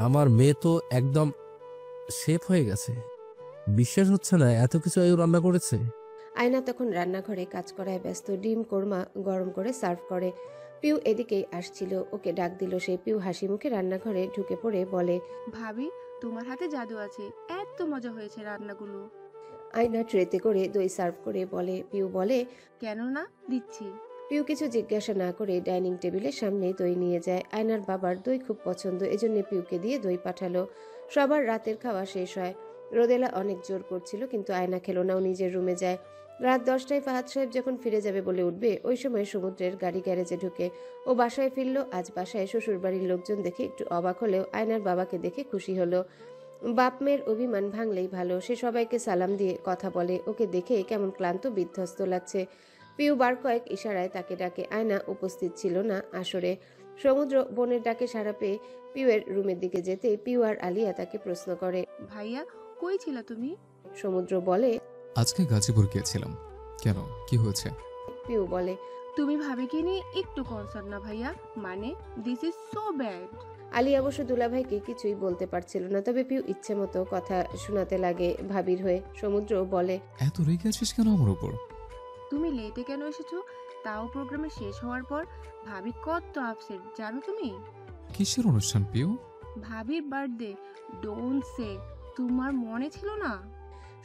আমার মেয়ে তো একদম শেফ হয়ে গেছে। বিশ্বাস হচ্ছে না এত কিছু আয়ু রান্না করেছে। আয়না তখন রান্নাঘরে কাজ করায় ব্যস্ত। ডিম কোরমা গরম করে সার্ভ করে। পিউ এদিকেই আসছিল, ওকে ডাক দিল সে। পিউ হাসি মুখে রান্নাঘরে ঢুকে পড়ে বলে, ভাবি, তোমার হাতে জাদু আছে, এত মজা হয়েছে রান্নাগুলো। আয়না ট্রেতে করে দই সার্ভ করে বলে। পিউ বলে, কেন না, দিচ্ছি। পিউ কিছু জিজ্ঞাসা না করে ডাইনিং টেবিলের সামনে দই নিয়ে যায়। আয়নার বাবার দই খুব পছন্দ, এজন্য পিউকে দিয়ে দই পাঠালো। সবার রাতের খাওয়া শেষ হয়। রোদেলা অনেক জোর করছিল, কিন্তু আয়না খেলো না, ও নিজের রুমে যায়। রাত 10টায় ফাহাদ সাহেব যখন ফিরে যাবে বলে উঠবে, ওই সময় সমুদ্রের গাড়ি গ্যারেজে ঢুকে। ও বাসায় ফিরল। আজ বাসায় শ্বশুর বাড়ির লোকজন দেখে একটু অবাক হলেও আয়নার বাবাকে দেখে খুশি হলো। বাপ মেয়ের অভিমান ভাঙলেই ভালো। সে সবাইকে সালাম দিয়ে কথা বলে। ওকে দেখে কেমন ক্লান্ত বিধ্বস্ত লাগছে। পিউ বার কয়েক ইশারায় তাকে ডাকে। আয়না উপস্থিত ছিল না আসরে। সমুদ্র বোনের ডাকে সাড়া পেয়ে পিউয়ের রুমের দিকে যেতে পিউ আর আলিয়া তাকে প্রশ্ন করে। ভাইয়া, কই ছিলা তুমি? সমুদ্র বলে, আজকে গাজীপুর গিয়েছিলাম। কেন, কি হয়েছে? পিউ বলে, তুমি ভাবিকে নিয়ে একটু কনসার্ন না ভাইয়া, মানে this is so bad. Alia অবশ্য দুলাভাইকে কিছুই বলতে পারছিল না, তবে পিউ ইচ্ছে মতো কথা শোনাতে লাগে ভাবির হয়ে। সমুদ্র বলে, এত রেগে আছিস কেন আমার উপর? তুমি লেটে কেন এসেছো, তাও প্রোগ্রামে শেষ হওয়ার পর? ভাবি কত আপসেট জানো তুমি? কিসের অনুষ্ঠান পিউ? ভাবির বার্থডে। ডোন্ট সে, তোমার মনে ছিল না?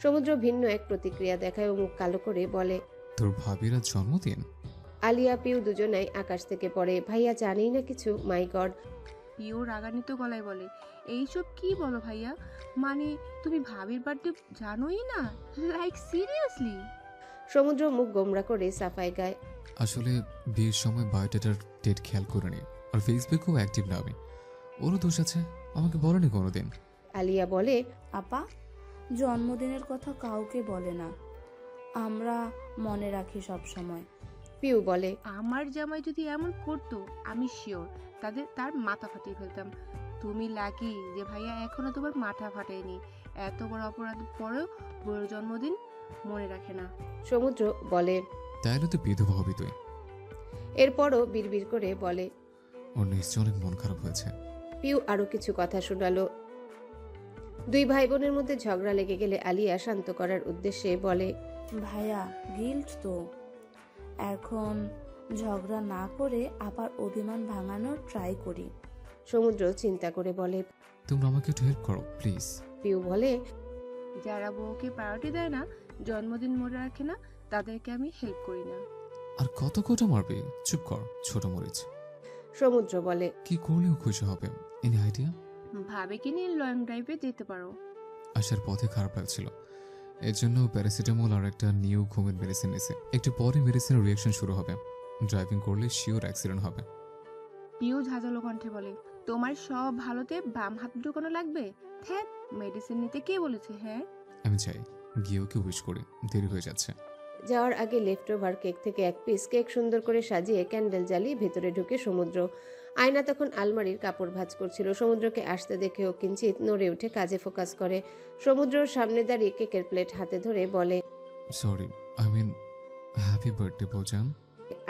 সমুদ্র ভিন্ন এক প্রতিক্রিয়া দেখায় ও মুখ কালো করে বলে, তোর ভাবির আজ জন্মদিন? আলিয়া পিউ দুজনাই আকাশ থেকে পড়ে। ভাইয়া জানেই না কিছু, মাই গড। পিও রাগান্বিত গলায় বলে, এইসব কি বলো ভাইয়া, মানে তুমি ভাবির বার্থডে জানোই না? Like seriously? সমুদ্র মুখ গোমরা করে সাফাই গায়। আসলে বিয়ের সময় বায়োডাটার ডেট খেয়াল করিনি, আর ফেসবুকেও অ্যাক্টিভ না আমি। ওরও দোষ আছে, আমাকে বলেনি কোনোদিন। আলিয়া বলে, আপা জন্মদিনের কথা কাউকে বলে না, আমরা মনে রাখি সব সময়। পিউ বলে, আমার জামাই যদি এমন করতো আমি শিওর তার মাথা ফাটিয়ে ফেলতাম। তুমি লাকি যে ভাইয়া এখনো তোমার মাথা ফাটায়নি। এত বড় অপরাধ পরেও বড় জন্মদিন মনে রাখে না। সমুদ্র বলে, তাইলে তো বিধবা হবি তুই। এরপরও বিড়বিড় করে বলে। ওর নিশ্চয় অনেক মন খারাপ হয়েছে। পিউ আরো কিছু কথা শোনালো। দুই ভাই বোনের মধ্যে ঝগড়া লেগে গেলে আলিয়া শান্ত করার উদ্দেশ্যে বলে, ভাইয়া গিল্ট তো, এখন ঝগড়া না করে আবার অভিমান ভাঙানোর ট্রাই করি। সমুদ্র চিন্তা করে বলে। তোমরা আমাকে একটু হেল্প করো প্লিজ। পিউ বলে, যারা বউকে প্রায়োরিটি দেয় না, জন্মদিন মনে রাখে না, তাদেরকে আমি হেল্প করি না। আর কত কোটা মারবি, চুপ কর ছোট মরিচ। সমুদ্র বলে, কি করলেও খুশি হবে, এনি আইডিয়া? ভাবিকে নিয়ে লং ড্রাইভে যেতে পারো। আসার পথে খারাপ লাগছিল, এর জন্য প্যারাসিটামল আর একটা নিউ ঘুমের মেডিসিন নিয়েছে। একটু পরে মেডিসিনের রিয়াকশন শুরু হবে, ড্রাইভিং করলে শিওর অ্যাক্সিডেন্ট হবে। পিউ ঝাঁঝালো কণ্ঠে বলে, তোমার সব ভালোতে বাম হাত ঢুকানো লাগবে? হ্যাঁ, মেডিসিন নিতে কে বলেছে? হ্যাঁ, আমি চাই গিয়ে ওকে উইশ করি, দেরি হয়ে যাচ্ছে। যাওয়ার আগে লেফট ওভার কেক থেকে এক পিস কেক সুন্দর করে সাজিয়ে ক্যান্ডেল জ্বালিয়ে ভেতরে ঢুকে সমুদ্র। আয়না তখন আলমারির কাপড় ভাঁজ করছিল। সমুদ্রকে আসতে দেখেও কিঞ্চিত নড়ে উঠে কাজে ফোকাস করে। সমুদ্রর সামনে দাঁড়িয়ে কেকের প্লেট হাতে ধরে বলে, sorry, I mean happy birthday বোজান।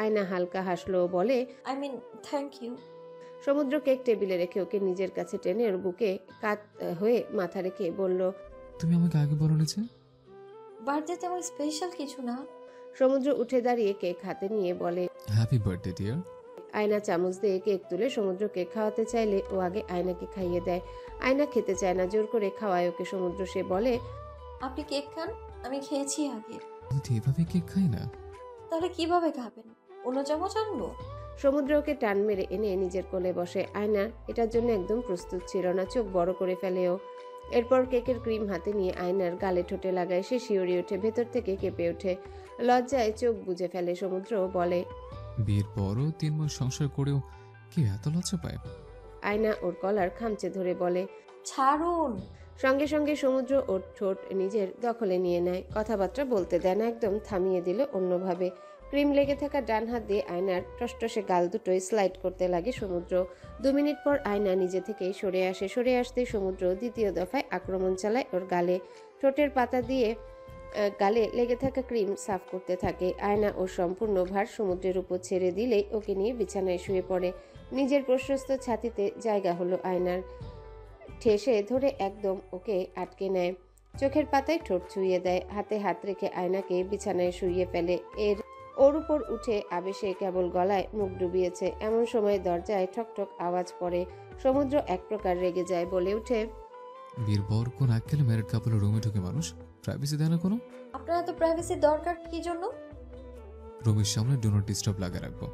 আয়না হালকা হাসলো, বলে, I mean thank you. Samudra cake টেবিলে রেখে ওকে নিজের কাছে টেনে ওর বুকে কাত হয়ে মাথা রেখে বলল, তুমি আমাকে আগে বলো নিচে। বার্থডে তেমন স্পেশাল কিছু না। সমুদ্র উঠে দাঁড়িয়ে কেক হাতে নিয়ে বলে, হ্যাপি বার্থডে ডিয়ার। আয়না চামচ দিয়ে কেক তুলে সমুদ্রকে খাওয়াতে চাইলে ও আগে আয়নাকে খাইয়ে দেয়। আয়না খেতে চায় না, জোর করে খাওয়ায় ওকে সমুদ্র। সে বলে, আপনি কেক খান, আমি খেয়েছি আগে। আমি তো এভাবে কেক খাই না। তাহলে কিভাবে খাবেন? অন্য চামচ আনবো? সমুদ্র ওকে টান মেরে এনে নিজের কোলে বসে। আয়না এটার জন্য একদম প্রস্তুত ছিল না, চোখ বড় করে ফেলেও। এরপর কেকের ক্রিম হাতে নিয়ে আয়নার গালে ঠোঁটে লাগায়। সে শিউরে ওঠে, ভেতর থেকে কেঁপে ওঠে, লজ্জায় চোখ বুজে ফেলে। সমুদ্র বলে, বিয়ের পরও 3 মাস সংসার করেও কি এত লজ্জা পায়? আয়না ওর কলার খামচে ধরে বলে, ছাড়ুন। সঙ্গে সঙ্গে সমুদ্র ওর ঠোঁট নিজের দখলে নিয়ে নেয়। কথাবার্তা বলতে দেয় না, একদম থামিয়ে দিল অন্যভাবে। ক্রিম লেগে থাকা ডান হাত দিয়ে আয়নার টসটসে গাল দুটোই স্লাইড করতে লাগে সমুদ্র। 2 মিনিট পর আয়না নিজে থেকেই সরে আসে। সরে আসতে সমুদ্র দ্বিতীয় দফায় আক্রমণ চালায় ওর গালে। ঠোঁটের পাতা দিয়ে গালে লেগে থাকা ক্রিম সাফ করতে থাকে। আয়না ওর সম্পূর্ণ ভার সমুদ্রের উপর ছেড়ে দিলেই ওকে নিয়ে বিছানায় শুয়ে পড়ে। নিজের প্রশস্ত ছাতিতে জায়গা হলো আয়নার। ঠেসে ধরে একদম ওকে আটকে নেয়। চোখের পাতায় ঠোঁট ছুঁয়ে দেয়। হাতে হাত রেখে আয়নাকে বিছানায় শুইয়ে ফেলে। ওর উপর উঠে আবেশে কেবল গলায় মুখ ডুবিয়েছে। এমন সময় দরজায় ঠকঠক আওয়াজ পড়ে। সমুদ্র এক প্রকার রেগে যায়, বলে উঠে, বিয়ের পর কোন এককালে ম্যারিড কাপলের রুমে ঢুকে মানুষ প্রাইভেসি দেয় না কোনো? আপনার এত প্রাইভেসির দরকার কি জন্য? রুমের সামনে ডু নট ডিস্টার্ব লাগিয়ে রাখবো।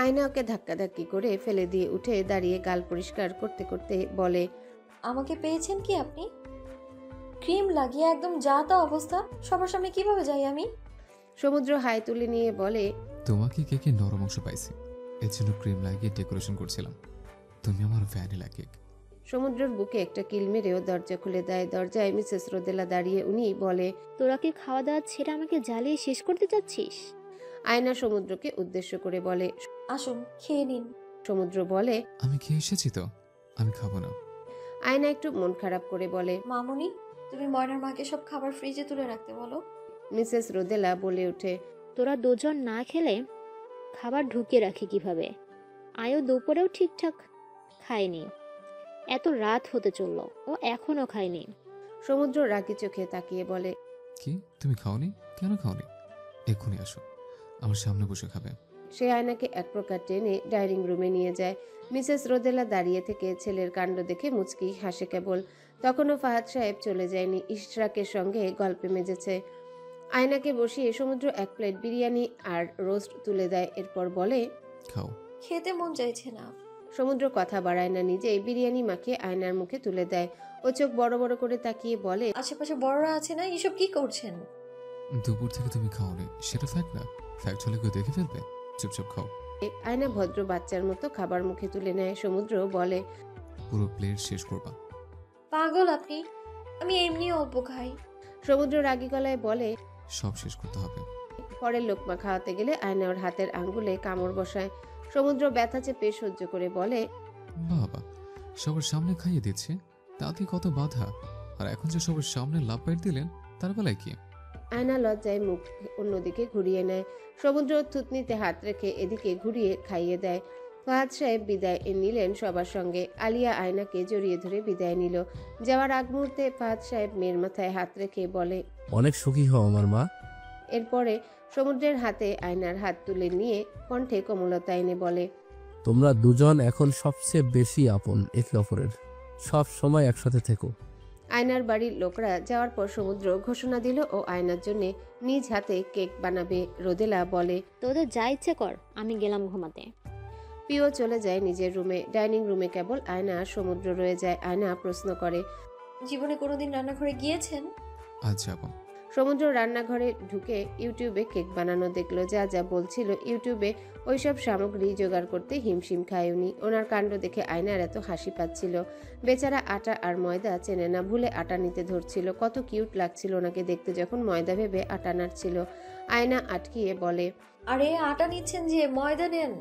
আয়না ওকে ধাক্কাধাক্কি করে ফেলে দিয়ে উঠে দাঁড়িয়ে গাল পরিষ্কার করতে করতে বলে, আমাকে পেয়েছেন কি আপনি? ক্রিম লাগিয়ে একদম যা তা অবস্থা, সবার সামনে কিভাবে যাই আমি? সমুদ্র হাই তুলে নিয়ে বলে, তোমাকে কেকে নরম অংশ পাইছি, এর জন্য ক্রিম লাগিয়ে ডেকোরেশন করছিলাম। তুমি আমার ভ্যানিলা কেক। সমুদ্রের বুকে একটা কিল মেরেও দরজা খুলে দেয়। দরজায় মিসেস রোদেলা দাঁড়িয়ে। উনি বলে, তোরা কি খাওয়া দাওয়া ছেড়ে আমাকে জ্বালিয়ে শেষ করতে চাচ্ছিস? আয়না সমুদ্রকে উদ্দেশ্য করে বলে। আসুন খেয়ে নিন। সমুদ্র বলে, আমি খেয়ে এসেছি তো, আমি খাবো না। আয়না একটু মন খারাপ করে বলে, মামুনি, তুমি ময়নার মাকে সব খাবার ফ্রিজে তুলে রাখতে বলো। মিসেস রোদেলা বলে ওঠে, তোরা দুজন না খেলে খাবার ঢুকিয়ে রাখি কিভাবে? আয়ও দুপুরেও ঠিকঠাক খায়নি, এত রাত হতে চললো, ও এখনো খায়নি। সমুদ্র রাগি চোখে তাকিয়ে বলে, কি তুমি খাওনি? কেন খাওনি? এক্ষুনি আসো, আমার সামনে বসে খাবে। সে আয়নাকে এক প্রকার টেনে ডাইনিং রুমে নিয়ে যায়। মিসেস রোদেলা দাঁড়িয়ে থেকে ছেলের কাণ্ড দেখে মুচকি হাসে কেবল। তখনও ফাহাদ সাহেব চলে যায়নি, ইশরাকের সঙ্গে গল্পে মেজেছে। আয়নাকে বসিয়ে সমুদ্র এক প্লেট বিরিয়ানি আর রোস্ট তুলে দেয়। এরপর বলে, খাও। খেতে মন চাইছে না। সমুদ্র কথা বাড়ায় না, নিজেই বিরিয়ানি মাখিয়ে আয়নার মুখে তুলে দেয়। ও চোখ বড় বড় করে তাকিয়ে বলে, আশেপাশে বড়রা আছে না, এসব কি করছেন? দুপুর থেকে তুমি খাওনি, সেটা ফ্যাক্ট না। ফ্যাক্ট হলে কেউ দেখে ফেলবে। চুপচাপ খাও। আয়না ভদ্র বাচ্চার মতো খাবার মুখে তুলে নেয়। সমুদ্র বলে, পুরো প্লেট শেষ করবা। পাগল আপনি, আমি এমনি অল্প খাই। সমুদ্র রাগী গলায় বলে, সব শেষ করতে হবে। পরের লোকমা খাওয়াতে গেলে আয়না ওর হাতের আঙ্গুলে কামড় বসায়। সমুদ্র ব্যথা চেপে সহ্য করে বলে, বাবা, সবার সামনে খাইয়ে দিচ্ছে, তাতে কত বাধা। আর এখন যে সবার সামনে লাভ বাইট দিলেন, তার বেলায় কি? আয়না লজ্জায় মুখ অন্যদিকে ঘুরিয়ে নেয়। সমুদ্র থুতনিতে হাত রেখে এদিকে ঘুরিয়ে খাইয়ে দেয়। ফাহাদ সাহেব বিদায় নিলেন সবার সঙ্গে। আলিয়া আয়নাকে জড়িয়ে ধরে বিদায় নিল। যাওয়ার আগ মুহূর্তে ফাহাদ সাহেব মেয়ের মাথায় হাত রেখে বলে, অনেক সুখী হও আমার মা। এরপরে সমুদ্রের হাতে আয়নার হাত তুলে নিয়ে কণ্ঠে কোমলতা এনে বলে, তোমরা দুজন এখন সবচেয়ে বেশি আপন একে অপরের, সব সময় একসাথে থেকো। আয়নার বাড়ির লোকরা যাওয়ার পর সমুদ্র ঘোষণা দিল ও আয়নার জন্য নিজ হাতে কেক বানাবে। রোদেলা বলে, তোদের যা ইচ্ছে কর, আমি গেলাম ঘুমাতে। পিও চলে যায় নিজের রুমে। ডাইনিং রুমে কেবল আয়না আর সমুদ্র রয়ে যায়। আয়না প্রশ্ন করে, জীবনে কোনোদিন রান্নাঘরে গিয়েছেন? আজ যাব। সমুদ্র রান্নাঘরে ঢুকে ইউটিউবে কেক বানানো দেখলো। যা যা বলছিল ইউটিউবে ওইসব সামগ্রী জোগাড় করতে হিমশিম খায় উনি। ওনার কাণ্ড দেখে আয়নার এত হাসি পাচ্ছিল। বেচারা আটা আর ময়দা চেনে না, ভুলে আটা নিতে ধরছিল। কত কিউট লাগছিল ওনাকে দেখতে যখন ময়দা ভেবে আটা নাড়ছিল। আয়না আটকিয়ে বলে, আরে আটা নিচ্ছেন যে, ময়দা নেন।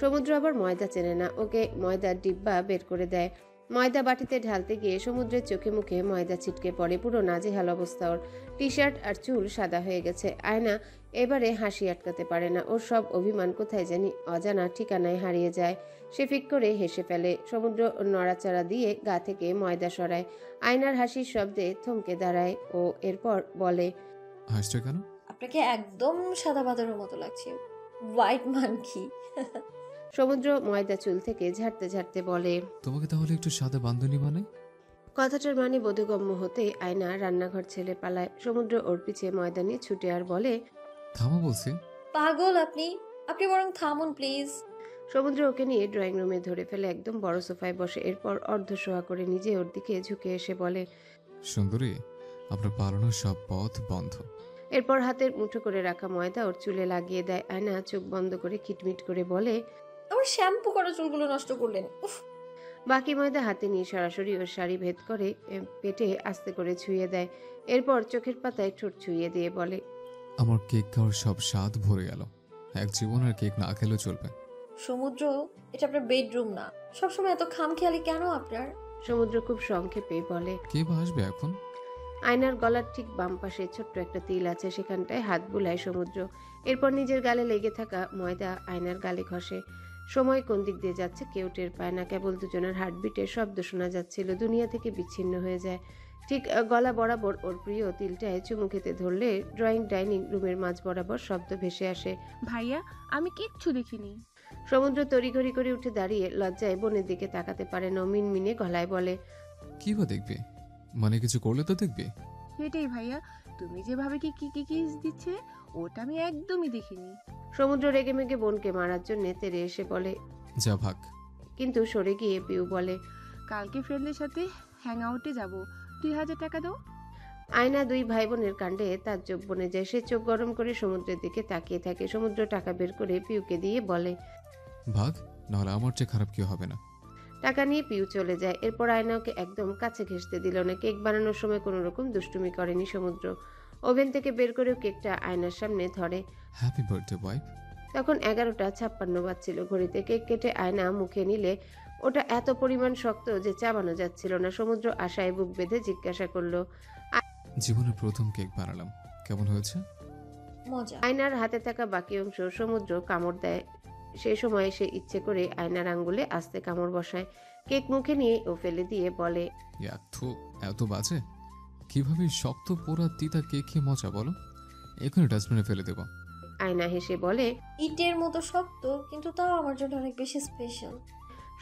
সমুদ্র আবার ময়দা চেনে না, ওকে ময়দার ডিব্বা বের করে দেয়। ময়দা বাটিতে ঢালতে গিয়ে সমুদ্রের চোখে মুখে ময়দা ছিটকে পড়ে। পুরো নাজেহাল অবস্থা ওর। টি শার্ট আর চুল সাদা হয়ে গেছে। আয়না এবারে হাসি আটকাতে পারে না। ওর সব অভিমান কোথায় জানি অজানা ঠিকানায় হারিয়ে যায়। সে ফিক করে হেসে ফেলে। সমুদ্র নড়াচড়া দিয়ে গা থেকে ময়দা সরায়। আয়নার হাসির শব্দে থমকে দাঁড়ায় ও এরপর বলে, হাসছো কেন? আপনাকে একদম সাদা বাঁধানোর মতো লাগছে, হোয়াইট মানকি। সমুদ্র ময়দা চুল থেকে ঝাড়তে ঝাড়তে বলে, তোমাকে তাহলে একটু সাদা বান্ধনী মানে? কথাটার মানে বোধগম্য হতে আয়না রান্নাঘর ছেড়ে পালায়। সমুদ্র ওর পিছে ময়দা নিয়ে ছুটে আর বলে, থামো বলছি। পাগল আপনি, আপনি বরং থামুন প্লিজ। সমুদ্র ওকে নিয়ে ড্রয়িং রুমে ধরে ফেলে একদম বড় সোফায় বসে। এরপর অর্ধশোয়া করে নিজে ওর দিকে ঝুঁকে এসে বলে, সুন্দরী, আপনার পালানোর সব পথ বন্ধ। এরপর হাতের মুঠো করে রাখা ময়দা ওর চুলে লাগিয়ে দেয়। আয়না চোখ বন্ধ করে কিটমিট করে বলে, আমার শ্যাম্পু করা চুলগুলো নষ্ট করলেন। উফ। বাকি ময়দা হাতে নিয়ে সরাসরি ওর শাড়ি ভেদ করে পেটে আস্তে করে ছুঁয়ে দেয়। এরপর চোখের পাতায় ঠোঁট ছুঁয়ে দিয়ে বলে, আমার কেক খাওয়ার সব স্বাদ ভরে গেল। এক জীবন আর কেক না খেলেও চলবে। সমুদ্র, এটা আপনার বেডরুম না। সবসময় এত খামখেয়ালি কেন আপনার? সমুদ্র খুব সংক্ষেপে বলে, কে বা আসবে এখন? আয়নার গলার ঠিক বাম পাশে ছোট্ট একটা তিল আছে, সেখানটায় হাত বুলায় সমুদ্র। এরপর নিজের গালে লেগে থাকা ময়দা আয়নার গালে ঘষে। সময় কোন দিক দিয়ে যাচ্ছে কেউ টের পায় না, কেবল দুজনের হার্টবিটের শব্দ শোনা যাচ্ছিল। দুনিয়া থেকে বিচ্ছিন্ন হয়ে যায়। ঠিক গলা বরাবর ওর প্রিয় তিলটায় চুমু খেতে ধরলে ডাইনিং রুমের মাঝ বরাবর শব্দ ভেসে আসে। ভাইয়া, আমি কিচ্ছু দেখিনি। সমুদ্র তড়িঘড়ি করে উঠে দাঁড়িয়ে লজ্জায় বোনের দিকে তাকাতে পারে না, মিনমিনে গলায় বলে, কি বা দেখবি? মানে কিছু করলে তো দেখবি। সেটাই ভাইয়া, তুমি যেভাবে কি কি কি কিস দিচ্ছে ওটা আমি একদমই দেখিনি। সমুদ্র রেগে মেগে বোনকে মারার জন্য তেরে এসে বলে, যা ভাগ। কিন্তু সরে গিয়ে পিউ বলে, কালকে ফ্রেন্ডের সাথে হ্যাং আউটে যাবো, 2000 টাকা দাও। আয়না দুই ভাই বোনের কাণ্ডে তার চোখ বনে যায়। সে চোখ গরম করে সমুদ্রের দিকে তাকিয়ে থাকে। সমুদ্র টাকা বের করে পিউকে দিয়ে বলে, ভাগ, নাহলে আমার চেয়ে খারাপ কেউ হবে না। টাকা নিয়ে পিউ চলে যায়। এরপর আয়না ওকে একদম কাছে ঘেঁষতে দিল না। কেক বানানোর সময় কোনো রকম দুষ্টুমি করেনি সমুদ্র। ওভেন থেকে বের করেও কেকটা আয়নার সামনে ধরে। Happy birthday wife. তখন 11:56 বাজছিল ঘড়িতে। কেক কেটে আয়না মুখে নিলে ওটা এত পরিমাণ শক্ত যে চাবানো যাচ্ছিল না। সমুদ্র আশায় বুক বেঁধে জিজ্ঞাসা করলো, জীবনের প্রথম কেক বানালাম, কেমন হয়েছে? মজা। আয়নার হাতে থাকা বাকি অংশ সমুদ্র কামড় দেয়। সেই সময় সে ইচ্ছে করে আয়নার আঙ্গুলে আস্তে কামড় বসায়। কেক মুখে নিয়ে ও ফেলে দিয়ে বলে, থু, এত বাজে। কিভাবে শক্ত পোড়া তিতা কেক খেয়ে মজা বলো? এখনই ডাস্টবিনে ফেলে দেবো। আয়না হেসে বলে, ইটের মতো শক্ত, কিন্তু তাও আমার জন্য অনেক বেশি স্পেশাল।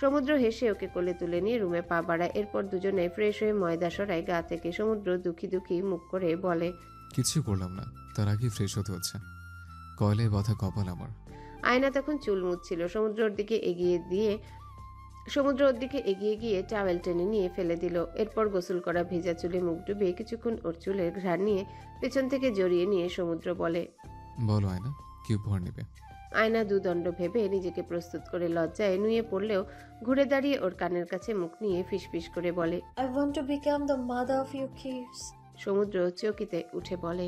সমুদ্র হেসে ওকে কোলে তুলে নিয়ে রুমে পা বাড়ায়। এরপর দুজনে ফ্রেশ হয়ে ময়দা সরায় গা থেকে। সমুদ্র দুঃখী দুঃখী মুখ করে বলে, কিছু করলাম না, তার আগে ফ্রেশ হতে হচ্ছে। কয়লে বাধা কপাল আমার। আয়না তখন চুল মুছছিল। সমুদ্র ওর দিকে এগিয়ে গিয়ে টাওয়েল টেনে নিয়ে ফেলে দিল। এরপর গোসল করা ভেজা চুলে মুখ ডুবিয়ে কিছুক্ষণ ওর চুলের ঘ্রাণ নিয়ে পেছন থেকে জড়িয়ে নিয়ে সমুদ্র বলে, বলো আয়না, কি উপহার নেবে? আয়না দুদণ্ড ভেবে নিজেকে প্রস্তুত করে লজ্জায় নুয়ে পড়লেও ঘুরে দাঁড়িয়ে ওর কানের কাছে মুখ নিয়ে ফিসফিস করে বলে, I want to become the mother of your kids. Samudra চৌকিতে উঠে বলে,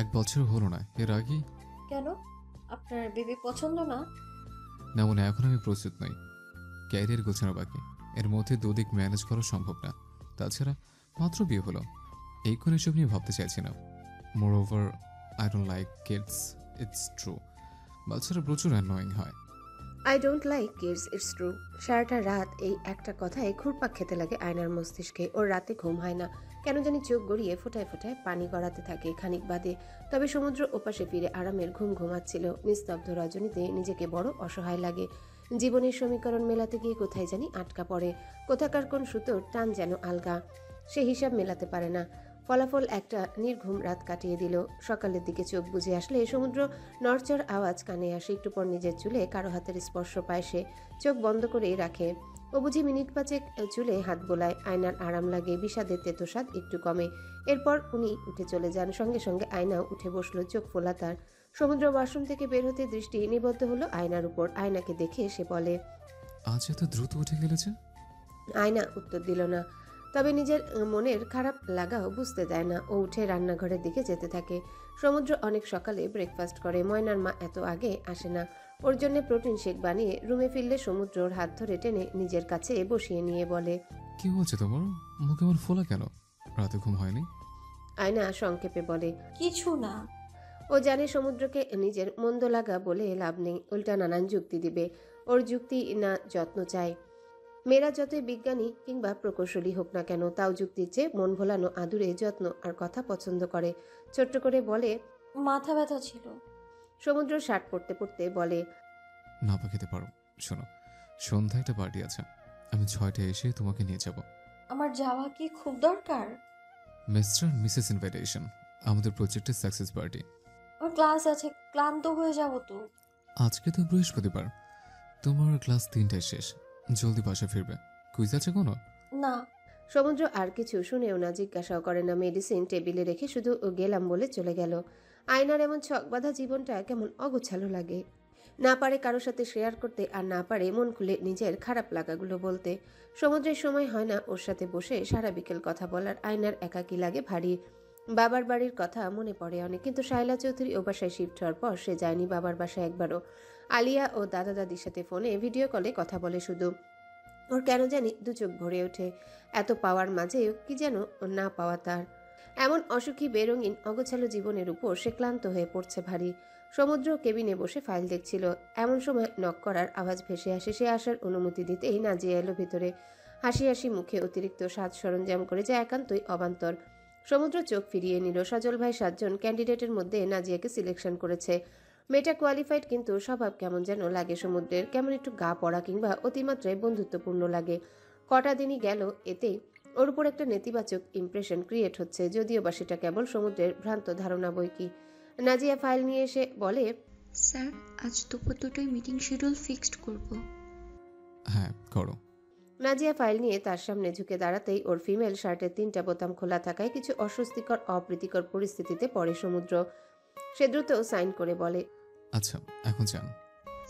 1 বছর হলো না, এর আগেই? কেন? আপনার বেবি পছন্দ না? না, মনে এখন আমি প্রস্তুত নই। ক্যারিয়ার গোছানো বাকি, এর মধ্যে দুদিক ম্যানেজ করা সম্ভব না। তাছাড়া মাত্র বিয়ে হলো, এই কোন এসব নিয়ে ভাবতে চাইছি না। Moreover, I don't like kids, it's true. বাচ্চারা প্রচুর অ্যানোয়িং হয়। I don't like kids, it's true. সারাটা রাত এই একটা কথায় ঘুরপাক খেতে লাগে আয়নার মস্তিষ্কে। ওর রাতে ঘুম হয় না, কেন জানি চোখ গড়িয়ে ফোটায় ফোটায় পানি গড়াতে থাকে। খানিক বাদে তবে সমুদ্র ওপাশে ফিরে আরামের ঘুম ঘুমাচ্ছিল। নিস্তব্ধ রজনীতে নিজেকে বড় অসহায় লাগে। জীবনের সমীকরণ মেলাতে গিয়ে কোথায় জানি আটকা পড়ে। কোথাকার কোন সুতোর টান যেন আলগা, সে হিসাব মেলাতে পারে না। ফলাফল একটা নির্ঘুম রাত কাটিয়ে দিল। সকালের দিকে চোখ বুজে আসলে সমুদ্র নড়চড় আওয়াজ কানে আসে। একটু পর নিজের চুলে কারো হাতের স্পর্শ পায়। সে চোখ বন্ধ করেই রাখে। ও বুঝি মিনিট পাঁচেক চুলে হাত বোলায়। আয়নার আরাম লাগে, বিষাদের তেতোস্বাদ একটু কমে। এরপর উনি উঠে চলে যান। সঙ্গে সঙ্গে আয়নাও উঠে বসলো, চোখ ফোলা তার। সমুদ্র ওয়াশরুম থেকে বের হতে দৃষ্টি নিবদ্ধ হলো আয়নার উপর। আয়নাকে দেখে সে বলে, আজ এত দ্রুত উঠে গেলেছে? আয়না উত্তর দিল না, তবে নিজের মনের খারাপ লাগাও বুঝতে দেয় না। ও উঠে রান্নাঘরের দিকে যেতে থাকে। সমুদ্র অনেক সকালে ব্রেকফাস্ট করে। ময়নার মা এত আগে আসে না। ওর জন্য প্রোটিন শেক বানিয়ে রুমে ফিরলে সমুদ্রর হাত ধরে টেনে নিজের কাছে বসিয়ে নিয়ে বলে, কি হচ্ছে তোমার? মুখে আমার ফোলা কেন? রাতে ঘুম হয়নি? আয়না সংক্ষেপে বলে, কিছু না। ও জানে সমুদ্রকে নিজের মন্দ লাগা বলে লাভ নেই, উল্টা নানান যুক্তি দিবে। ওর যুক্তি না যত্ন চায়। মেয়েরা যতই বিজ্ঞানী কিংবা প্রকৌশলী হোক না কেন, তাও যুক্তির চেয়ে মন ভোলানো আদুরে যত্ন আর কথা পছন্দ করে। ছোট্ট করে বলে, মাথা ব্যথা ছিল। সমুদ্র শার্ট পরতে পরতে বলে, না পা খেতে পারো। শোনো, সন্ধ্যায় একটা পার্টি আছে, আমি 6টায় এসে তোমাকে নিয়ে যাব। আমার যাওয়া কি খুব দরকার? মিস্টার মিসেস ইনভাইটেশন, আমাদের প্রজেক্টের সাকসেস পার্টি। আমার ক্লাস আছে, ক্লান্ত হয়ে যাব তো। আজকে তো বৃহস্পতিবার, তোমার ক্লাস 3টায় শেষ, জলদি বাসা ফিরবে। কুইজ আছে কোনো? না। সমুদ্র আর কিছু শুনেও না, জিজ্ঞাসাও করে না। মেডিসিন টেবিলে রেখে শুধু গেলাম বলে চলে গেল। আয়নার এমন ছকবাঁধা জীবনটা কেমন অগোছালো লাগে। না পারে কারোর সাথে শেয়ার করতে, আর না পারে মন খুলে নিজের খারাপ লাগাগুলো বলতে। সমুদ্রের সময় হয় না ওর সাথে বসে সারা বিকেল কথা বলার। আয়নার একাকী লাগে ভারী। বাবার বাড়ির কথা মনে পড়ে অনেক, কিন্তু শায়লা চৌধুরী ও বাসায় শিফট হওয়ার পর সে যায়নি বাবার বাসায় একবারও। আলিয়া ও দাদা দাদির সাথে ফোনে ভিডিও কলে কথা বলে শুধু। ওর কেন জানি দু চোখ ভরে ওঠে। এত পাওয়ার মাঝেও কি যেন না পাওয়া তার। এমন অসুখী বেরঙিন অগোছালো জীবনের উপর সে ক্লান্ত হয়ে পড়ছে ভারী। সমুদ্র কেবিনে বসে ফাইল দেখছিল। এমন সময় নক করার আওয়াজ ভেসে আসে। সে আসার অনুমতি দিতেই নাজিয়া এলো ভিতরে। হাসি হাসি মুখে অতিরিক্ত সাজ সরঞ্জাম করে, যা একান্তই অবান্তর। সমুদ্র চোখ ফিরিয়ে নিল। সজল ভাই 7 জন ক্যান্ডিডেটের মধ্যে নাজিয়াকে সিলেকশন করেছে। মেয়েটা কোয়ালিফাইড, কিন্তু স্বভাব কেমন যেন লাগে সমুদ্রের। কেমন একটু গা পড়া কিংবা অতিমাত্রায় বন্ধুত্বপূর্ণ লাগে। কটা দিনই গেল, এতেই ওর উপর একটা নেতিবাচক ইমপ্রেশন ক্রিয়েট হচ্ছে, যদিও বা সেটা কেবল সমুদ্রের ভ্রান্ত ধারণা বই কি। নাজিয়া ফাইল নিয়ে এসে বলে, স্যার আজ দুপুর 2টায় মিটিং শিডিউল ফিক্সড করব। হ্যাঁ করো। নাজিয়া ফাইল নিয়ে তার সামনে ঝুঁকে দাঁড়াতেই ওর ফিমেল শার্টের 3টা বোতাম খোলা থাকায় কিছু অস্বস্তিকর অপ্রীতিকর পরিস্থিতিতে পড়ে সমুদ্র। সে দ্রুত সাইন করে বলে, আচ্ছা এখন যান।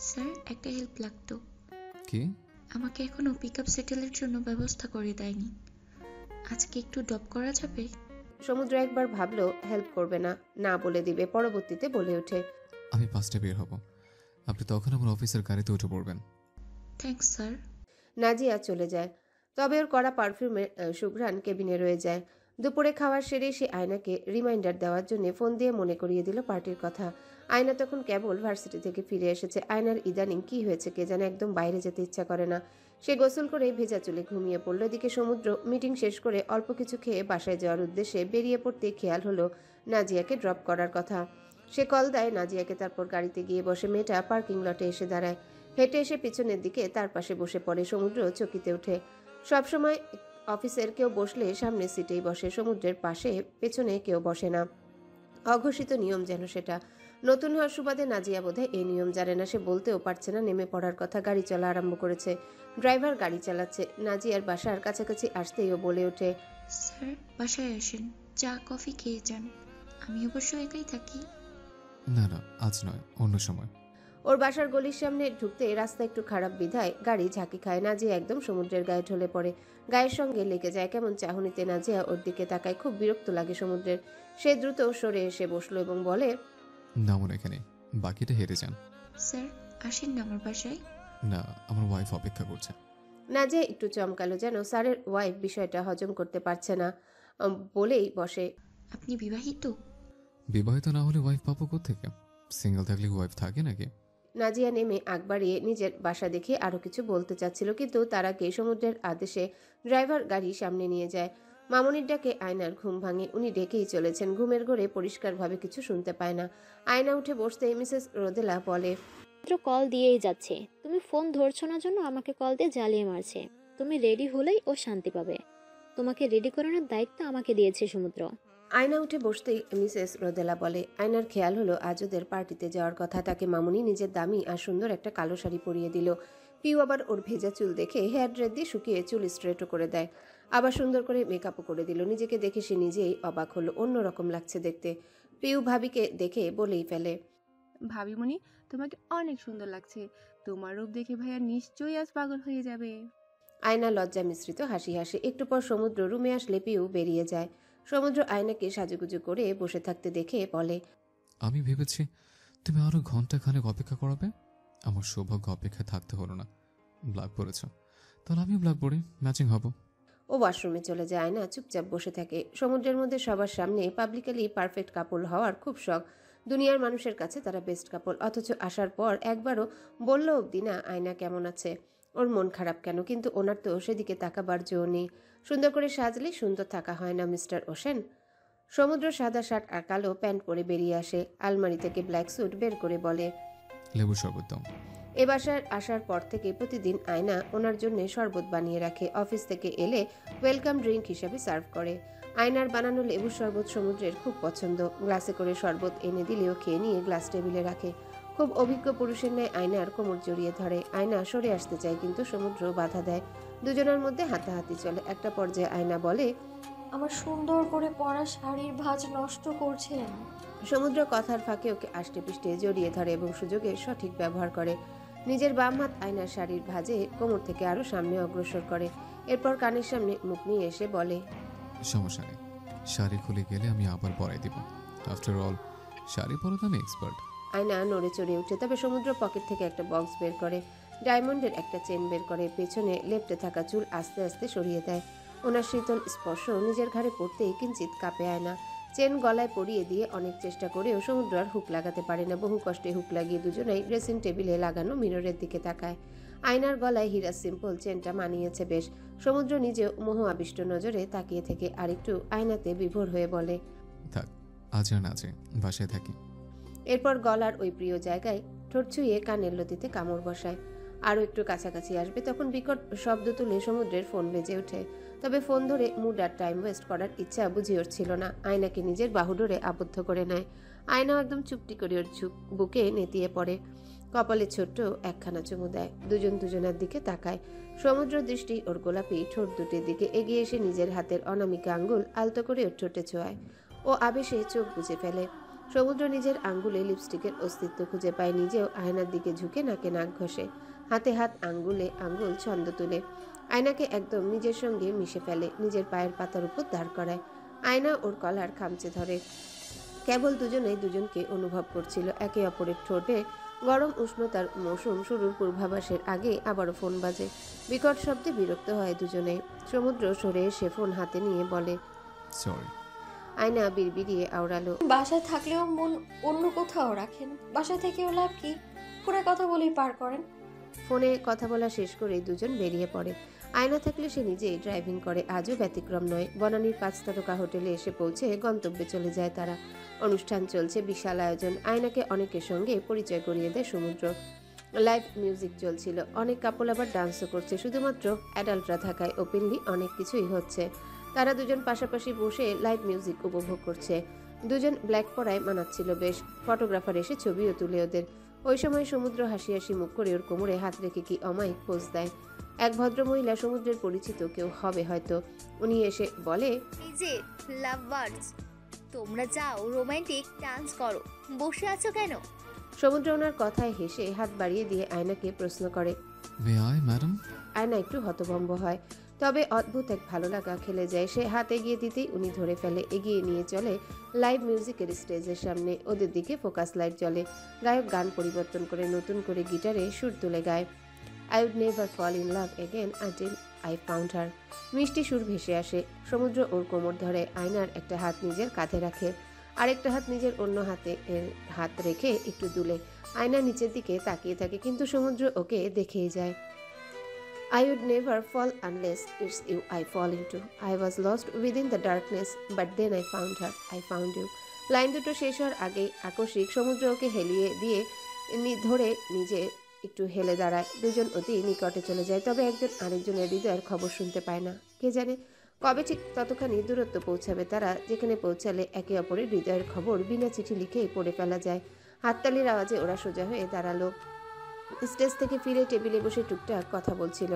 স্যার একটা হেল্প লাগতো। কি? আমাকে এখনো পিক আপ সেটেলের জন্য ব্যবস্থা করে দেয়নি। আজকে একটু ড্রপ করা যাবে? সমুদ্র একবার ভাবলো হেল্প করবে না, না বলে দিবে। পরবর্তীতে বলে ওঠে, আমি 5টায় বের হব, আপনি তখন আমার অফিসের গাড়িতে উঠে পড়বেন। Thanks sir. নাজিয়া চলে যায়। তবে ওর করা পারফিউমের সুঘ্রাণ কেবিনে রয়ে যায়। দুপুরে খাওয়ার সেরে সে আয়নাকে রিমাইন্ডার দেওয়ার জন্য ফোন দিয়ে মনে করিয়ে দিল পার্টির কথা। আয়না তখন কেবল ভার্সিটি থেকে ফিরে এসেছে। আয়নার ইদানিং কি হয়েছে কে জানে, একদম বাইরে যেতে ইচ্ছা করে না। সে গোসল করে ভেজা চুলে ঘুমিয়ে পড়ল। এদিকে সমুদ্র মিটিং শেষ করে অল্প কিছু খেয়ে বাসায় যাওয়ার উদ্দেশ্যে বেরিয়ে পড়তে খেয়াল হলো নাজিয়াকে ড্রপ করার কথা। সে কল দেয় নাজিয়াকে, তারপর গাড়িতে গিয়ে বসে। মেয়েটা পার্কিং লটে এসে দাঁড়ায়। হেঁটে এসে পিছনের দিকে তার পাশে বসে পড়ে। সমুদ্র চকিতে ওঠে। সবসময় অফিসের কেউ বসলে সামনের সিটেই বসে, সমুদ্রের পাশে পেছনে কেউ বসে না। অঘোষিত নিয়ম যেন সেটা। নতুন হওয়ার সুবাদে নাজিয়া বোধহয় এই নিয়ম জানে না। সে বলতেও পারছে না নেমে পড়ার কথা। গাড়ি চলা আরম্ভ করেছে। ড্রাইভার গাড়ি চালাচ্ছে। নাজিয়ার বাসার কাছাকাছি আসতেই ও বলে ওঠে, স্যার বাসায় আসেন, চা কফি খেয়ে যান। আমি অবশ্য একাই থাকি। না না আজ নয়, অন্য সময়। ওর বাসার গলির সামনে ঢুকতে রাস্তা একটু খারাপ বিধায় গাড়ি ঝাঁকি খায়। নাজিয়া একদম সমুদ্রের গায়ে ঢলে পড়ে। গায়ের সঙ্গে লেগে যায়। কেমন চাহনিতে নাজিয়া ওর দিকে তাকায়। খুব বিরক্ত লাগে সমুদ্রের। সে দ্রুত সরে এসে বসলো এবং বলে, নামুন এখানে, বাকিটা হেরে যান। স্যার আসেন না আমার বাসায়। না, আমার ওয়াইফ অপেক্ষা করছে। নাজিয়া একটু চমকালো, যেন স্যারের ওয়াইফ বিষয়টা হজম করতে পারছে না। বলেই বসে, আপনি বিবাহিত? বিবাহিত না হলে ওয়াইফ পাবো কোত্থেকে? সিঙ্গেল থাকলে ওয়াইফ থাকে নাকি? নাজিয়া নেমে আগ বাড়িয়ে নিজের বাসা দেখে আরো কিছু বলতে চাচ্ছিল, কিন্তু তার আগে সমুদ্রের আদেশে ড্রাইভার গাড়ি সামনে নিয়ে যায়। মামনির ডাকে আয়নার ঘুম ভাঙে। উনি ডেকেই চলেছেন। ঘুমের ঘোরে পরিষ্কারভাবে কিছু শুনতে পায় না। আয়না উঠে বসতেই মিসেস রোদেলা বলে, মাত্র কল দিয়েই যাচ্ছে, তুমি ফোন ধরছো না জন্য আমাকে কল দিয়ে জ্বালিয়ে মারছে। তুমি রেডি হলেই ও শান্তি পাবে। তোমাকে রেডি করানোর দায়িত্ব আমাকে দিয়েছে সমুদ্র। আয়না উঠে বসতেই মিসেস রোদেলা বলে, আয়নার খেয়াল হলো আজ ওদের পার্টিতে যাওয়ার কথা। তাকে মামুনি নিজের দামি আর সুন্দর একটা কালো শাড়ি পরিয়ে দিল। পিউ আবার ওর ভেজা চুল দেখে হেয়ার ড্রায়ার দিয়ে শুকিয়ে চুল স্ট্রেটও করে দেয়। আবার সুন্দর করে মেকআপও করে দিল। নিজেকে দেখে সে নিজেই অবাক হলো। অন্যরকম লাগছে দেখতে। পিউ ভাবিকে দেখে বলেই ফেলে, ভাবিমণি তোমাকে অনেক সুন্দর লাগছে। তোমার রূপ দেখে ভাইয়া নিশ্চয়ই আজ পাগল হয়ে যাবে। আয়না লজ্জা মিশ্রিত হাসি হাসে। একটু পর সমুদ্র রুমে আসলে পিউ বেরিয়ে যায়। সমুদ্র আয়নাকে সাজুগুজু করে বসে থাকতে দেখে বলে, আমি ভেবেছি তুমি আরো ঘন্টাখানেক অপেক্ষা করাবে। আমার সৌভাগ্য অপেক্ষায় থাকতে হলো না। ব্ল্যাক পরেছ, তাহলে আমিও ব্ল্যাক পরি, ম্যাচিং হব। ও ওয়াশরুমে চলে যায়। আয়না চুপচাপ বসে থাকে। সমুদ্রের মধ্যে সবার সামনে পাবলিকালি পারফেক্ট কাপল হওয়ার খুব শখ। দুনিয়ার মানুষের কাছে তারা বেস্ট কাপল। অথচ আসার পর একবারও বলল অব্দি না আয়না কেমন আছে, ওর মন খারাপ কেন। কিন্তু ওনার তো সেদিকে তাকাবার জো নেই। সুন্দর করে সাজলে সুন্দর থাকা হয় না মিস্টার ওশেন? সমুদ্র সাদা শার্ট আর কালো প্যান্ট পরে বেরিয়ে আসে। আলমারি থেকে ব্ল্যাক স্যুট বের করে বলে, লেবু শরবত দাও। এ বাসায় আসার পর থেকে প্রতিদিন আয়না ওনার জন্য শরবত বানিয়ে রাখে। অফিস থেকে এলে ওয়েলকাম ড্রিঙ্ক হিসেবে সার্ভ করে। আয়নার বানানো লেবুর শরবত সমুদ্রের খুব পছন্দ। গ্লাসে করে শরবত এনে দিলেও খেয়ে নিয়ে গ্লাস টেবিলে রাখে। খুব অভিজ্ঞ পুরুষের ন্যায় আয়নার কোমর জড়িয়ে ধরে। আয়না সরে আসতে চায়, কিন্তু সমুদ্র বাধা দেয়। দুজনের মধ্যে হাতাহাতি চলে। একটা পর্যায়ে আয়না বলে, আমার সুন্দর করে পরা শাড়ির ভাঁজ নষ্ট করছেন। সমুদ্র কথার ফাঁকে ওকে আষ্টে পিষ্টে জড়িয়ে ধরে এবং সুযোগের সঠিক ব্যবহার করে। নিজের বাম হাত আয়নার শাড়ির ভাঁজে কোমর থেকে আরো সামনে অগ্রসর করে। এরপর কানের সামনে মুখ নিয়ে এসে বলে, সমস্যা নেই, শাড়ি খুলে গেলে আমি আবার পরাই দিব। আফটার অল শাড়ি পরাতে আমি এক্সপার্ট। আয়না নড়ে চড়ে উঠে। তবে সমুদ্র পকেট থেকে একটা বক্স বের করে। ডায়মন্ডের একটা চেন বের করে পেছনে লেপ্টে থাকা চুল আস্তে আস্তে সরিয়ে দেয়। ওনার শীতল স্পর্শ নিজের ঘাড়ে পড়তেই কিঞ্চিত কাঁপে আয়না। চেন গলায় পরিয়ে দিয়ে অনেক চেষ্টা করেও সমুদ্র আর হুক লাগাতে পারে না। বহু কষ্টে হুক লাগিয়ে দুজনেই ড্রেসিং টেবিলে লাগানো মিররের দিকে তাকায়। আয়নার গলায় হীরা সিম্পল চেনটা মানিয়েছে বেশ। সমুদ্র নিজেও মোহ আবিষ্ট নজরে তাকিয়ে থেকে আরেকটু আয়নাতে বিভোর হয়ে বলে, থাক, আজ আর না আছে, বাসায় থাকি। এরপর গলার ওই প্রিয় জায়গায় ঠোঁট ছুঁয়ে কানের লতিতে কামড় বসায়। আরও একটু কাছাকাছি আসবে তখন বিকট শব্দ তুলে সমুদ্রের ফোন বেজে ওঠে। তবে ফোন ধরে মুড আর টাইম ওয়েস্ট করার ইচ্ছা বুঝি ওর ছিল না। আয়নাকে নিজের বাহুডোরে আবদ্ধ করে নেয়। আয়নাও একদম চুপটি করে ওর বুকে নেতিয়ে পড়ে। কপালে ছোট্ট একখানা চুমু দেয়। দুজন দুজনের দিকে তাকায়। সমুদ্র দৃষ্টি ওর গোলাপি ঠোঁট দুটির দিকে এগিয়ে এসে নিজের হাতের অনামিকা আঙ্গুল আলতো করে ওর ঠোঁটে ছোঁয়ায়। ও আবেশে চোখ বুজে ফেলে। সমুদ্র নিজের আঙ্গুলে লিপস্টিকের অস্তিত্ব খুঁজে পায়। নিজেও আয়নার দিকে ঝুঁকে নাকে নাক ঘষে, হাতে হাত আঙ্গুলে আঙ্গুল ছন্দ তুলে আয়নাকে একদম নিজের সঙ্গে মিশে ফেলে। নিজের পায়ের পাতার উপর দাঁড় করায়। আয়না ওর কলার খামচে ধরে। কেবল দুজনেই দুজনকে অনুভব করছিল। একে অপরের ঠোঁটে গরম উষ্ণতার মৌসুম শুরুর পূর্বাভাসের আগে আবারও ফোন বাজে। বিকট শব্দে বিরক্ত হয় দুজনেই। সমুদ্র সরে এসে ফোন হাতে নিয়ে বলে, সরি। আয়না বিড়বিড়িয়ে আওড়ালো, বাসায় থাকলেও মন অন্য কোথাও রাখেন। বাসায় থেকেও লাভ কি? ফোনে কথা বলেই পার করেন। ফোনে কথা বলা শেষ করেই দুজন বেরিয়ে পড়ে। আয়না থাকলে সে নিজেই ড্রাইভিং করে, আজও ব্যতিক্রম নয়। বনানীর 5 তারকা হোটেলে এসে পৌঁছে গন্তব্যে চলে যায় তারা। অনুষ্ঠান চলছে, বিশাল আয়োজন। আয়নাকে অনেকের সঙ্গে পরিচয় করিয়ে দেয় সমুদ্র। লাইভ মিউজিক চলছিল, অনেক কাপল আবার ডান্সও করছে। শুধুমাত্র অ্যাডাল্টরা থাকায় ওপেনলি অনেক কিছুই হচ্ছে। তারা দুজন পাশাপাশি বসে লাইভ মিউজিক উপভোগ করছে। দুজন ব্ল্যাক পরায় মানাচ্ছিল বেশ। ফটোগ্রাফার এসে ছবিও তুলে ওদের। ওই সময় সমুদ্র হাসি হাসি মুখ করে ওর কোমরে হাত রেখে কি অমায়িক পোজ দেয়। এক ভদ্রমহিলা, সমুদ্রের পরিচিত কেউ হবে হয়তো। উনি এসে বলে, এই যে লাভ বার্ডস, তোমরা যাও রোমান্টিক ডান্স করো, বসে আছো কেন? সমুদ্র ওনার কথায় হেসে হাত বাড়িয়ে দিয়ে আয়নাকে প্রশ্ন করে। May I madam? আয়না একটু হতভম্ব হয়, তবে অদ্ভুত এক ভালো লাগা খেলে যায়। সে হাত এগিয়ে দিতেই উনি ধরে ফেলে, এগিয়ে নিয়ে চলে লাইভ মিউজিকের স্টেজের সামনে। ওদের দিকে ফোকাস লাইট জ্বলে। গায়ক গান পরিবর্তন করে নতুন করে গিটারে সুর তুলে গায়, I would never fall in love again until I found her. মিষ্টি সুর ভেসে আসে। সমুদ্র ওর কোমর ধরে আয়নার একটা হাত নিজের কাঁধে রাখে, আরেকটা হাত নিজের অন্য হাতে হাত রেখে একটু দুলে। আয়না নিচের দিকে তাকিয়ে থাকে, কিন্তু সমুদ্র ওকে দেখেই যায়। I would never fall unless it's you I fall into. I was lost within the darkness, but then I found her. I found you. Line দুটো শেষ হওয়ার আগেই আকস্মিক সমুদ্র ওকে হেলিয়ে দিয়ে ধরে নিজে একটু হেলে দাঁড়ায়। দুজন অতি নিকটে চলে যায়, তবে একজন আরেকজনের হৃদয়ের খবর শুনতে পায় না। কে জানে কবে ঠিক ততখানি দূরত্ব পৌঁছাবে তারা, যেখানে পৌঁছালে একে অপরের হৃদয়ের খবর বিনা চিঠি লিখেই পড়ে ফেলা যায়। হাততালির আওয়াজে ওরা সোজা হয়ে দাঁড়ালো। স্টেজ থেকে ফিরে টেবিলে বসে টুকটাক কথা বলছিল।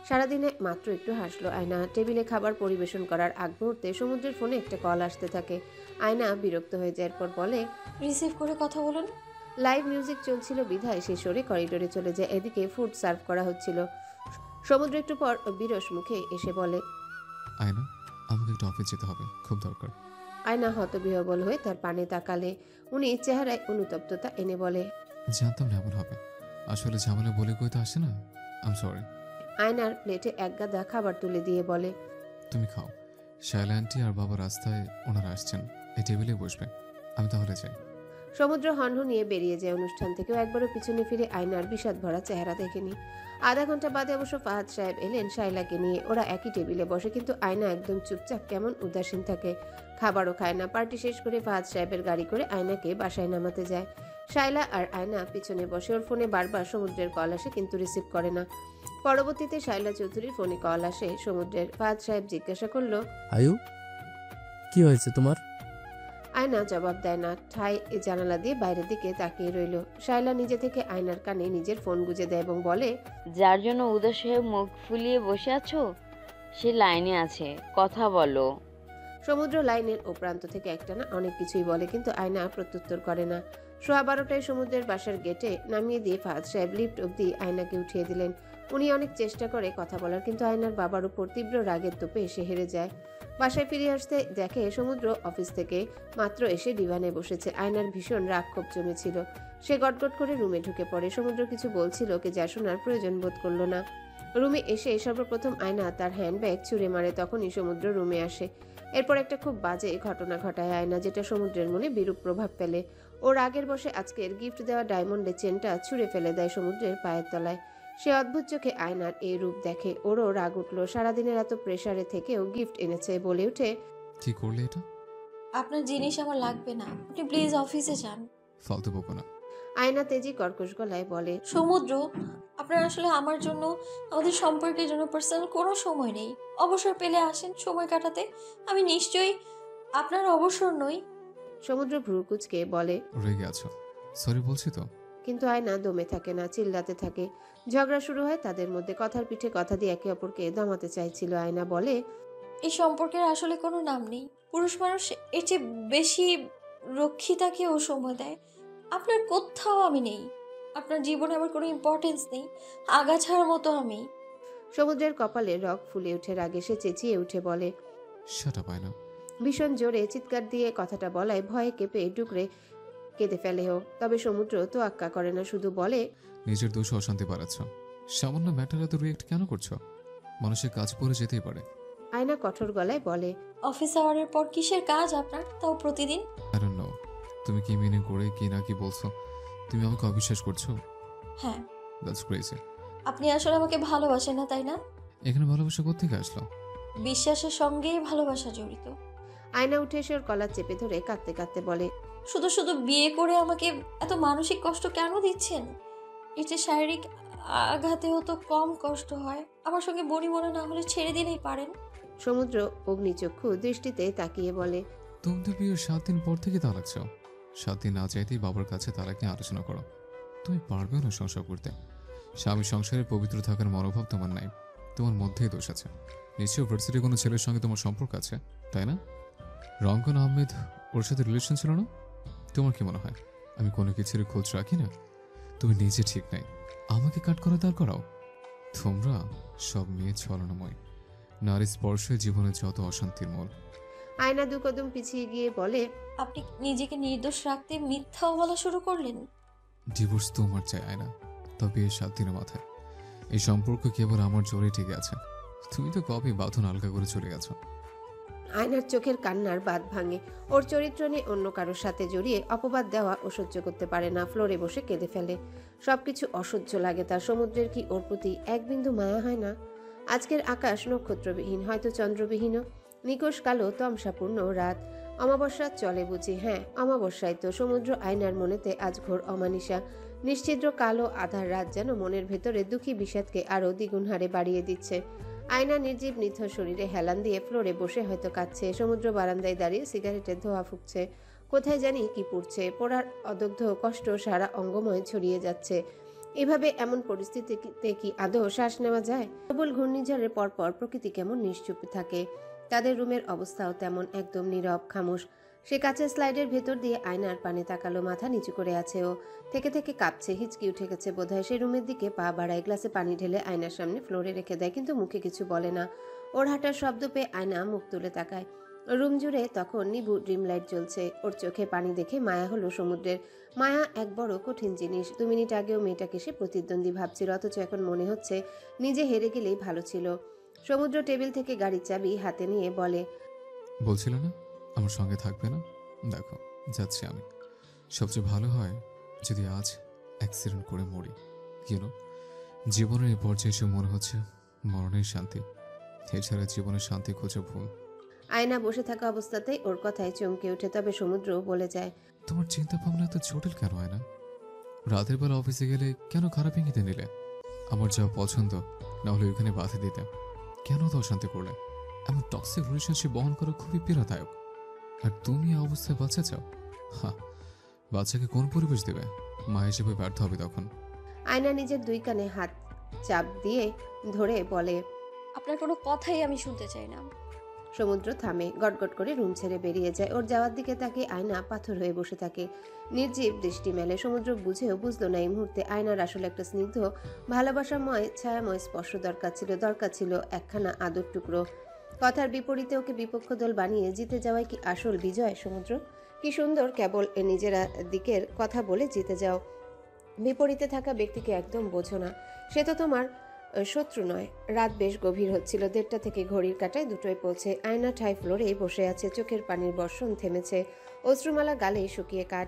সারাদিনে মাত্র একটু হাসলো আয়না। টেবিলে খাবার পরিবেশন করার আগ মুহূর্তে সমুদ্রের ফোনে একটা কল আসতে থাকে। আয়না বিরক্ত হয়ে যায়, এরপর বলে, রিসিভ করে কথা বলুন। লাইভ মিউজিক চলছিল বিধায় সে সরে করিডোরে চলে যায়। এদিকে ফুড সার্ভ করা হচ্ছিল। সমুদ্র একটু পর বিরস মুখে এসে বলে, আয়না, আমাকে একটু অফিস যেতে হবে, খুব দরকার। আয়না হতবিহ্বল হয়ে তার পানে তাকালে। উনি চেহারায় অনুতপ্ততা এনে বলে, জানতাম না এমন হবে। আসলে ঝামেলা বলে কই তো আসে না। আম সরি। আয়নার প্লেটে এক গাদা খাবার তুলে দিয়ে বলে, তুমি খাও। শায়লা আন্টি আর বাবা রাস্তায় ওনারা আসছেন, এই টেবিলে বসবে। আমি তাহলে যাই। সমুদ্র হনহনিয়ে বেরিয়ে যায় অনুষ্ঠান থেকেও। একবারও পিছনে ফিরে আয়নার বিষাদ ভরা চেহারা দেখেনি। আধা ঘন্টা বাদে অবশ্য ফাহাদ সাহেব এলেন শায়লাকে নিয়ে। ওরা একই টেবিলে বসে, কিন্তু আয়না একদম চুপচাপ কেমন উদাসীন থাকে। খাবারও খায় না। পার্টি শেষ করে ফাহাদ সাহেবের গাড়ি করে আয়নাকে বাসায় নামাতে যায়। শায়লা আর আয়না পিছনে বসে। ওর ফোনে বারবার সমুদ্রের কল আসে, কিন্তু রিসিভ করে না। পরবর্তীতে শায়লা চৌধুরীর ফোনে কল আসে সমুদ্রের। ফাহাদ সাহেব জিজ্ঞাসা করলো, আয়ু, কি হয়েছে তোমার? আয়না জবাব দেয় না। ঠাই জানালা দিয়ে বাইরের দিকে তাকিয়ে রইল। শায়লা নিজে থেকে আয়নার কানে নিজের ফোন গুজে দেয় এবং বলে, যার জন্য উদাস হয়ে মুখ ফুলিয়ে বসে আছো সে লাইনে আছে, কথা বলো। সমুদ্র লাইনের ও প্রান্ত থেকে একটানা অনেক কিছুই বলে, কিন্তু আয়না প্রত্যুত্তর করে না। 12:15 সমুদ্রের বাসার গেটে নামিয়ে দিয়ে ফাহাদ সাহেব লিফট অব্দি আয়নাকে উঠিয়ে দিলেন। উনি অনেক চেষ্টা করে কথা বলার, কিন্তু আয়নার বাবার উপর তীব্র রাগের তোপে এসে হেরে যায়। বাসায় ফিরে আসতে দেখে সমুদ্র অফিস থেকে মাত্র এসে ডিভানে বসেছে। আয়নার ভীষণ রাগ ক্ষোভ জমেছিল। সে গটগট করে রুমে ঢুকে পড়ে। সমুদ্র কিছু বলছিল কে যা শোনার প্রয়োজন বোধ করলো না। রুমে এসে সর্বপ্রথম আয়না তার হ্যান্ডব্যাগ ছুঁড়ে মারে, তখনই সমুদ্র রুমে আসে। এরপর একটা খুব বাজে ঘটনা ঘটায় আয়না, যেটা সমুদ্রের মনে বিরূপ প্রভাব ফেলে। ওর আগের বসে আজকের গিফট দেওয়া ডায়মন্ডের চেনটা ছুঁড়ে ফেলে দেয় সমুদ্রের পায়ের তলায়। সে অদ্ভুত চোখে আয়নার এই রূপ দেখে। ওরও রাগ উঠল। সারাদিনের এত প্রেসারে থেকেও গিফট এনেছে, বলে উঠে, কি করলে এটা? আপনার জিনিস আমার লাগবে না, আপনি প্লিজ অফিসে যান। ফালতু বকো না। আয়না তেজি কর্কশ গলায় বলে, সমুদ্র, আপনার আসলে আমার জন্য, আমাদের সম্পর্কের জন্য পার্সোনাল কোনো সময় নেই। অবসর পেলে আসেন সময় কাটাতে। আমি নিশ্চয়ই আপনার অবসর নই। সমুদ্র ভ্রুকুচকে বলে, রেগে আছো? সরি বলছি তো। কিন্তু আয়না দমে থাকে না, চিল্লাতে থাকে। ঝগড়া শুরু হয় তাদের মধ্যে। কথার পিঠে কথা দিয়ে একে অপরকে দমাতে চাইছিল। আয়না বলে, এই সম্পর্কের আসলে কোনো নাম নেই। পুরুষ মানুষ এর চেয়ে বেশি রক্ষিতাকেও সময় দেয়। আপনার কোথাও আমি নেই। আপনার জীবনে আমার কোনো ইম্পর্টেন্স নেই। আগাছার মতো আমি। সমুদ্রের কপালে রগ ফুলে উঠে রাগে। সে চেঁচিয়ে উঠে বলে, শাট আপ আয়না। ভীষণ জোরে চিৎকার দিয়ে কথাটা বলায় ভয়ে কেঁপে ডুকরে কেঁদে ফেলেও। তবে সমুদ্র তো আক্কা করে না, শুধু বলে, নিজের দোষ অশান্তি বাড়াচ্ছ। সামান্য ম্যাটারে তো রিয়েক্ট কেন করছো? মানুষের কাজ পড়ে যেতেই পারে। আয়না কঠোর গলায় বলে, অফিস আওয়ারের পর কিসের কাজ আপনার, তাও প্রতিদিন? আই ডোন্ট নো তুমি কি মিনিং করে কি না কি বলছো। তুমি আমাকে অবিশ্বাস করছো? হ্যাঁ। That's crazy. আপনি আসলে আমাকে ভালোবাসেন না, তাই না? এখানে ভালোবাসা কোত্থেকে আসলো? বিশ্বাসের সঙ্গেই ভালোবাসা জড়িত। আয়না উঠে এসে ওর কলার চেপে ধরে কাঁদতে কাঁদতে বলে, শুধু শুধু বিয়ে করে আমাকে এত মানসিক কষ্ট কেন দিচ্ছেন? এর যে শারীরিক আঘাতেও তো কম কষ্ট হয়। আমার সঙ্গে বনি মনে না হলে ছেড়ে দিলেই পারেন। সমুদ্র অগ্নিচক্ষু দৃষ্টিতে তাকিয়ে বলে, তোমাদের বিয়ের 7 দিন পর থেকে তালাক চাও। 7 দিন না চাইতেই বাবার কাছে তালাক নিয়ে আলোচনা করো। তুমি পারবে না সংসার করতে। স্বামী সংসারে পবিত্র থাকার মনোভাব তোমার নাই। তোমার মধ্যেই দোষ আছে। নিশ্চয়ই ভার্সিটির কোনো ছেলের সঙ্গে তোমার সম্পর্ক আছে, তাই না? রঙ্কন আহমেদ, ওর সাথে রিলেশন ছিল না? তোমার কি মনে হয় আমি কোনো কিছুর খোঁজ রাখি না? তুমি নিজে ঠিক নাই, আমাকে কাট করে দাঁড় করাও। তোমরা সব মেয়ে ছলনাময়। নারী স্পর্শে জীবনের যত অশান্তির মূল। আয়না দু কদম পিছিয়ে গিয়ে বলে, আপনি নিজেকে নির্দোষ রাখতে মিথ্যাও বলা শুরু করলেন। ডিভোর্স তোমার চাই আয়না, তবে এর 7 দিনের মাথায়। এই সম্পর্ক কেবল আমার জোরে টিকে আছে। তুমি তো কবে বাঁধন আলগা করে চলে গেছো। আয়নার চোখের কান্নার বাঁধ ভাঙে। ওর চরিত্র নিয়ে অন্য কারোর সাথে জড়িয়ে অপবাদ দেওয়া ও সহ্য করতে পারে না। ফ্লোরে বসে কেঁদে ফেলে। সবকিছু অসহ্য লাগে তার। সমুদ্রের কি ওর প্রতি এক বিন্দু মায়া হয় না? আজকের আকাশ নক্ষত্রবিহীন, হয়তো চন্দ্রবিহীনও। নিকোষ কালো তমসাপূর্ণ রাত। অমাবস্যা চলে বুঝি? হ্যাঁ, অমাবস্যায় তো। সমুদ্র আয়নার মনেতে আজ ঘোর অমানিসা। নিশ্চিদ্র কালো আধার রাত যেন মনের ভেতরে দুঃখী বিষাদকে আরও দ্বিগুণ হারে বাড়িয়ে দিচ্ছে। আয়না নির্জীব নিথর শরীরে হেলান দিয়ে ফ্লোরে বসে হয়তো কাঁদছে। সমুদ্র বারান্দায় দাঁড়িয়ে সিগারেটের ধোঁয়া ফুঁকছে। কোথায় জানি কি পুড়ছে। পোড়ার অদগ্ধ কষ্ট সারা অঙ্গময় ছড়িয়ে যাচ্ছে। এভাবে এমন পরিস্থিতিতে কি আদৌ শ্বাস নেওয়া যায়? প্রবল ঘূর্ণিঝড়ের পরপর প্রকৃতি কেমন নিশ্চুপ থাকে। তাদের রুমের অবস্থাও তেমন, একদম নীরব খামোশ। সে কাঁচের স্লাইডের ভেতর দিয়ে আয়নার পানে তাকালো। মাথা নিচু করে আছে ও। থেকে থেকে কাঁপছে, হিচকি উঠে গেছে বোধহয়। সে রুমের দিকে পা বাড়ায়, গ্লাসে পানি ঢেলে আয়নার সামনে ফ্লোরে রেখে দেয়, কিন্তু মুখে কিছু বলে না। ওর হাঁটার শব্দ পেয়ে আয়না মুখ তুলে তাকায়। রুম জুড়ে তখন নিভু ড্রিম লাইট জ্বলছে। ওর চোখে পানি দেখে মায়া হলো সমুদ্রের। মায়া এক বড় কঠিন জিনিস। 2 মিনিট আগেও মেয়েটাকে সে প্রতিদ্বন্দ্বী ভাবছিল, অথচ এখন মনে হচ্ছে নিজে হেরে গেলেই ভালো ছিল। সমুদ্র টেবিল থেকে গাড়ির চাবি হাতে নিয়ে বলে, বলছিল না আমার সঙ্গে থাকবে না? দেখো যাচ্ছি আমি। সবচেয়ে ভালো হয় যদি আজ অ্যাক্সিডেন্ট করে মরি। ইউনো, জীবনের এই পর্যায়ে এসে মনে হচ্ছে মরণের শান্তি। এছাড়া জীবনের শান্তি খোঁজা ভুল। আয়না বসে থাকা অবস্থাতেই ওর কথায় চমকে ওঠে। তবে সমুদ্রও বলে যায়, তোমার চিন্তা ভাবনা এত জটিল কেন হয় না? রাতের বেলা অফিসে গেলে কেন খারাপ ইঙ্গিতে নিলে? আমার যা পছন্দ না হলে ওইখানে বাধা দিতে কেন তো অশান্তি করলে? এমন টক্সিক রিলেশনশিপ বহন করা খুবই পীড়াদায়ক। আর তুমি এই অবস্থায় বাচ্চা চাও? হ্যাঁ, বাচ্চাকে কোন পরিবেশ দেবে? মা হিসেবে ব্যর্থ হবে তখন। আয়না নিজের 2 কানে হাত চাপ দিয়ে ধরে বলে, আপনার কোনো কথাই আমি শুনতে চাই না। সমুদ্র থামে, গটগট করে রুম ছেড়ে বেরিয়ে যায়। ওর যাওয়ার দিকে তাকে আয়না পাথর হয়ে বসে থাকে, নির্জীব দৃষ্টি মেলে। সমুদ্র বুঝেও বুঝলো না এই মুহূর্তে আয়নার আসলে একটা স্নিগ্ধ ভালোবাসাময় ছায়াময় স্পর্শ দরকার ছিল একখানা আদর টুকরো। কথার বিপরীতে ওকে বিপক্ষ দল বানিয়ে জিতে যাওয়াই কি আসল বিজয় সমুদ্র? কি সুন্দর কেবল নিজেরা দিকের কথা বলে জিতে যাও, বিপরীতে থাকা ব্যক্তিকে একদম বোঝো না। সে তো তোমার শত্রু নয়। রাত বেশ গভীর হচ্ছিল, 1:30 থেকে ঘড়ির কাঁটায় 2টোয় পৌঁছে। আয়না ঠাই ফ্লোরে বসে আছে, চোখের পানির বর্ষণ থেমেছে, অশ্রুমালা গালে শুকিয়ে কাঠ।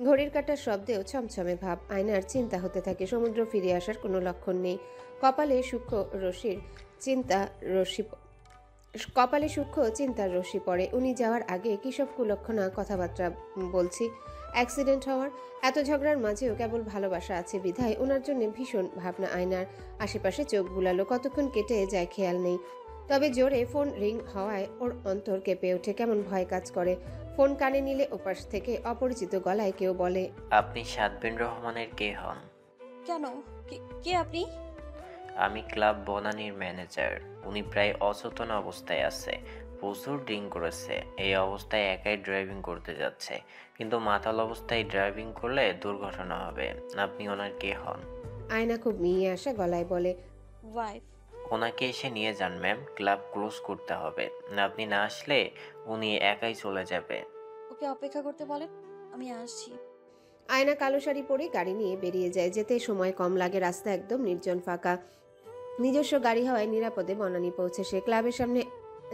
ঘড়ির কাঁটার শব্দেও ছমছমে ভাব। আয়নার চিন্তা হতে থাকে, সমুদ্র ফিরে আসার কোনো লক্ষণ নেই। কপালে সূক্ষ্ম রশ্মির চিন্তা রশ্মি কপালে সূক্ষ্ম চিন্তার রশ্মি পড়ে। উনি যাওয়ার আগে কী সব কুলক্ষণা কথাবার্তা বলছি, অ্যাক্সিডেন্ট হওয়ার। এত ঝগড়ার মাঝেও কেবল ভালোবাসা আছে বিধায় ওনার জন্য ভীষণ ভাবনা আয়নার। আশেপাশে চোখ বুলালো, কতক্ষণ কেটে যায় খেয়াল নেই। তবে জোরে ফোন রিং হওয়ায় ওর অন্তর কেঁপে ওঠে, কেমন ভয় কাজ করে। ফোন কানে নিলে ওপাশ থেকে অপরিচিত গলায় কেউ বলে, আপনি সাদবিন রহমানের কে হন? কেন? কে আপনি? আমি ক্লাব বনানীর ম্যানেজার। উনি প্রায় অচেতন অবস্থায় আছে, প্রচুর ড্রিঙ্ক করেছে। এই অবস্থায় একাই ড্রাইভিং করতে যাচ্ছে, কিন্তু মাতাল অবস্থায় ড্রাইভিং করলে দুর্ঘটনা হবে। আপনি ওনার কে হন? আয়না খুব মিয়ে আসা গলায় বলে, ওয়াইফ। ওনাকে এসে নিয়ে যান ম্যাম, ক্লাব ক্লোজ করতে হবে। আপনি না আসলে উনি একাই চলে যাবে। ওকে অপেক্ষা করতে বলেন, আমি আসছি। আয়না কালো শাড়ি পরে গাড়ি নিয়ে বেরিয়ে যায়। যেতে সময় কম লাগে, রাস্তা একদম নির্জন ফাঁকা। নিজস্ব গাড়ি হওয়ায় নিরাপদে বনানী পৌঁছে সে। ক্লাবের সামনে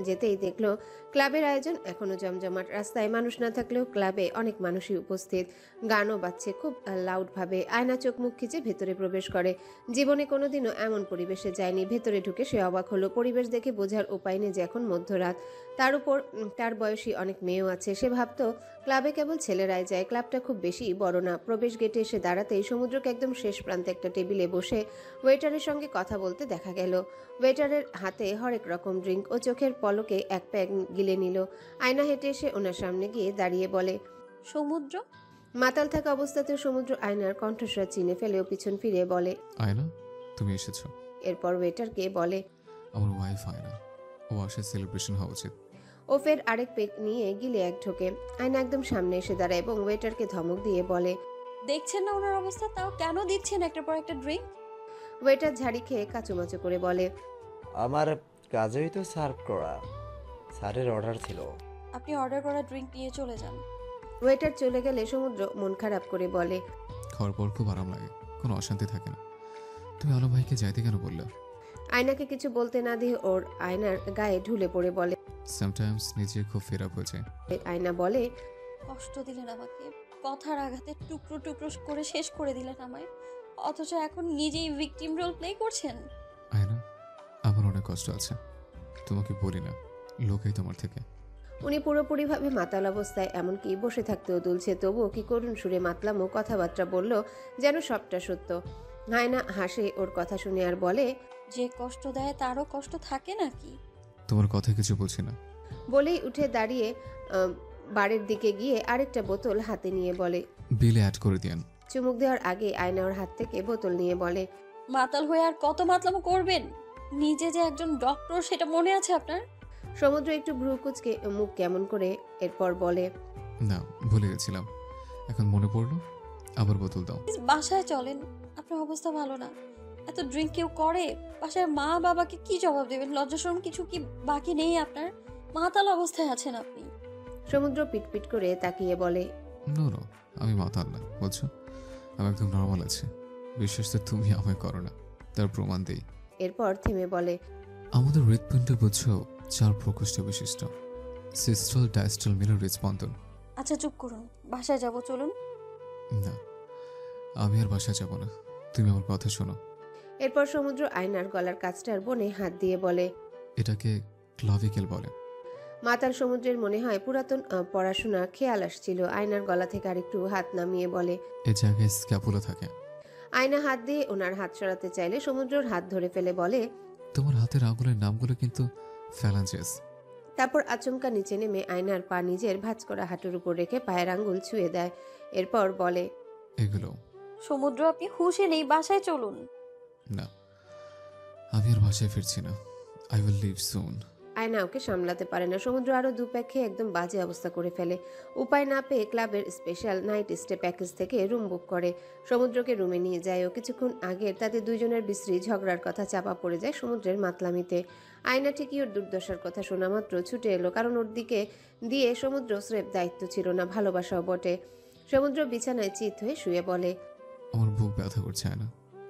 যেতেই দেখলো ক্লাবের আয়োজন এখনো জমজমাট। রাস্তায় মানুষ না থাকলেও ক্লাবে অনেক মানুষই উপস্থিত, গানও বাজছে খুব লাউড ভাবে। আয়না চোখ মুখ খিচে ভেতরে প্রবেশ করে। জীবনে কোনোদিনও এমন পরিবেশে যায়নি। ভেতরে ঢুকে সে অবাক হলো। পরিবেশ দেখে বোঝার উপায় নেই যে এখন মধ্যরাত। তার উপর তার বয়সী অনেক মেয়েও আছে। সে ভাবতো ক্লাবে কেবল ছেলেরাই যায়, ক্লাবটা খুব বেশি বড় না। প্রবেশ গেটে এসে দাঁড়াতেই সমুদ্রকে একদম শেষ প্রান্তে একটা টেবিলে বসে ওয়েটারের সঙ্গে কথা বলতে দেখা গেল। ওয়েটারের হাতে হরেক রকম ড্রিঙ্ক। ও চোখের পলকে এক প্যাক গিলে নিল। আয়না হেঁটে এসে ওনার সামনে গিয়ে দাঁড়িয়ে বলে, সমুদ্র। মাতাল থাকা অবস্থাতেও সমুদ্র আয়নার কণ্ঠস্বর চিনে ফেলেও পিছন ফিরে বলে, আয়না, তুমি এসেছো। এরপর ওয়েটারকে বলে, আমার ওয়াইফ আয়না, ও আসে সেলিব্রেশন হওয়া উচিত। ও ফের আরেক পেক নিয়ে গিলে এক ঢোকে। আয়না একদম সামনে এসে দাঁড়ায় এবং ওয়েটারকে ধমক দিয়ে বলে, দেখছেন না ওনার অবস্থা, তাও কেন দিচ্ছেন একটার পর একটা ড্রিঙ্ক? ওয়েটার ঝাড়ি খেয়ে কাচুমাচু করে বলে, আমার কাজই তো সার্ভ করা, স্যারের অর্ডার ছিল। আপনি অর্ডার করা ড্রিঙ্ক নিয়ে চলে যান। ওয়েটার চলে গেলে সমুদ্র মন খারাপ করে বলে, খাওয়ার পর খুব আরাম লাগে, কোনো অশান্তি থাকে না। তুমি আলো ভাইকে যাইতে কেন বললে? আয়নাকে কিছু বলতে না দিয়ে ওর আয়নার গায়ে ঢুলে পড়ে বলে, সামটাইমস নিজে খুব ফের আপ হয়েছে। আয়না বলে, কষ্ট দিলেন আমাকে, কথার আঘাতে টুকরো টুকরো করে শেষ করে দিলেন আমায়, অথচ এখন নিজেই ভিকটিম রোল প্লে করছেন। আয়না, আমার অনেক কষ্ট আছে, তোমাকে বলি না, লোকেই তোমার থেকে। উনি পুরোপুরিভাবে মাতাল অবস্থায়, এমনকি বসে থাকতেও দুলছে। তবুও কি করুণ সুরে মাতলামো কথাবার্তা বলল, যেন সবটা সত্য। আয়না হাসে ওর কথা শুনে আর বলে, যে কষ্ট দেয় তারও কষ্ট থাকে নাকি? তোমার কথা কিছু বলছি না। বলেই উঠে দাঁড়িয়ে বারের দিকে গিয়ে আরেকটা বোতল হাতে নিয়ে বলে, বিলে অ্যাড করে দিয়েন। চুমুক দেওয়ার আগে আয়না ওর হাত থেকে বোতল নিয়ে বলে, মাতাল হয়ে আর কত মাতলামো করবেন? নিজে যে একজন ডক্টর সেটা মনে আছে আপনার? সমুদ্র একটু ভ্রু কুচকে মুখ কেমন করে, এরপর বলে, না, ভুলে গেছিলাম, এখন মনে পড়লো, আবার বোতল দাও। বাসায় চলেন, আপনার অবস্থা ভালো না। এত ড্রিঙ্ক কেউ করে? বাসায় মা বাবাকে কি জবাব দেবেন? লজ্জাশরম কিছু কি বাকি নেই আপনার? মাতাল অবস্থায় আছেন আপনি। সমুদ্র পিটপিট করে তাকিয়ে বলে, নো নো, আমি মাতাল না, বুঝছো, আমি একদম নর্মাল আছি। বিশ্বাস তো তুমি আমায় করো না, তার প্রমাণ দেই। এরপর থেমে বলে, আমাদের হৃৎপিণ্ড বুঝছো 4 প্রকোষ্ঠ বিশিষ্ট, সিস্টল ডায়াস্টল মিলে হৃৎস্পন্দন। আচ্ছা চুপ করুন, বাসায় যাব, চলুন। না, আমি আর বাসায় যাব না, তুমি আমার কথা শোনো। এরপর সমুদ্র আয়নার গলার কাছটার বনে হাত দিয়ে বলে, এটাকে ক্লাভিকেল বলে। মাতাল সমুদ্রের মনে হয় পুরাতন পড়াশোনা খেয়াল আসছিল। আয়নার গলা থেকে আরেকটু হাত নামিয়ে বলে, এ জায়গায় স্ক্যাপুলা থাকে। আয়না হাত দিয়ে ওনার হাত সরাতে চাইলে সমুদ্রর হাত ধরে ফেলে বলে, তোমার হাতের আঙুলের নামগুলো কিন্তু ফ্যালাঞ্জেস। তারপর আচমকা নিচে নেমে আয়নার পা নিজের ভাঁজ করা হাঁটুর উপর রেখে পায়ের আঙ্গুল ছুঁয়ে দেয়। এরপর বলে, এগুলো। সমুদ্র আপনি হুঁশে নেই, বাসায় চলুন। না, আমি আর বাসায় ফিরছি না, আই উইল লিভ সুন। আয়না ওকে সামলাতে পারে না। সমুদ্র আরও 2 প্যাক খেয়ে একদম বাজে অবস্থা করে ফেলে। উপায় না পেয়ে ক্লাবের স্পেশাল নাইট স্টে প্যাকেজ থেকে রুম বুক করে। সমুদ্রকে রুমে নিয়ে যায় ও কিছুক্ষণ আগের তাদের দুইজনের বিশ্রী ঝগড়ার কথা চাপা পড়ে যায় সমুদ্রের মাতলামিতে। আয়না ঠিকই ওর দুর্দশার কথা শোনা মাত্র ছুটে এলো, কারণ ওর দিকে দিয়ে সমুদ্র স্রেফ দায়িত্ব ছিল না, ভালোবাসাও বটে। সমুদ্র বিছানায় চিত হয়ে শুয়ে বলে, আমার বুক ব্যথা করছে আয়না,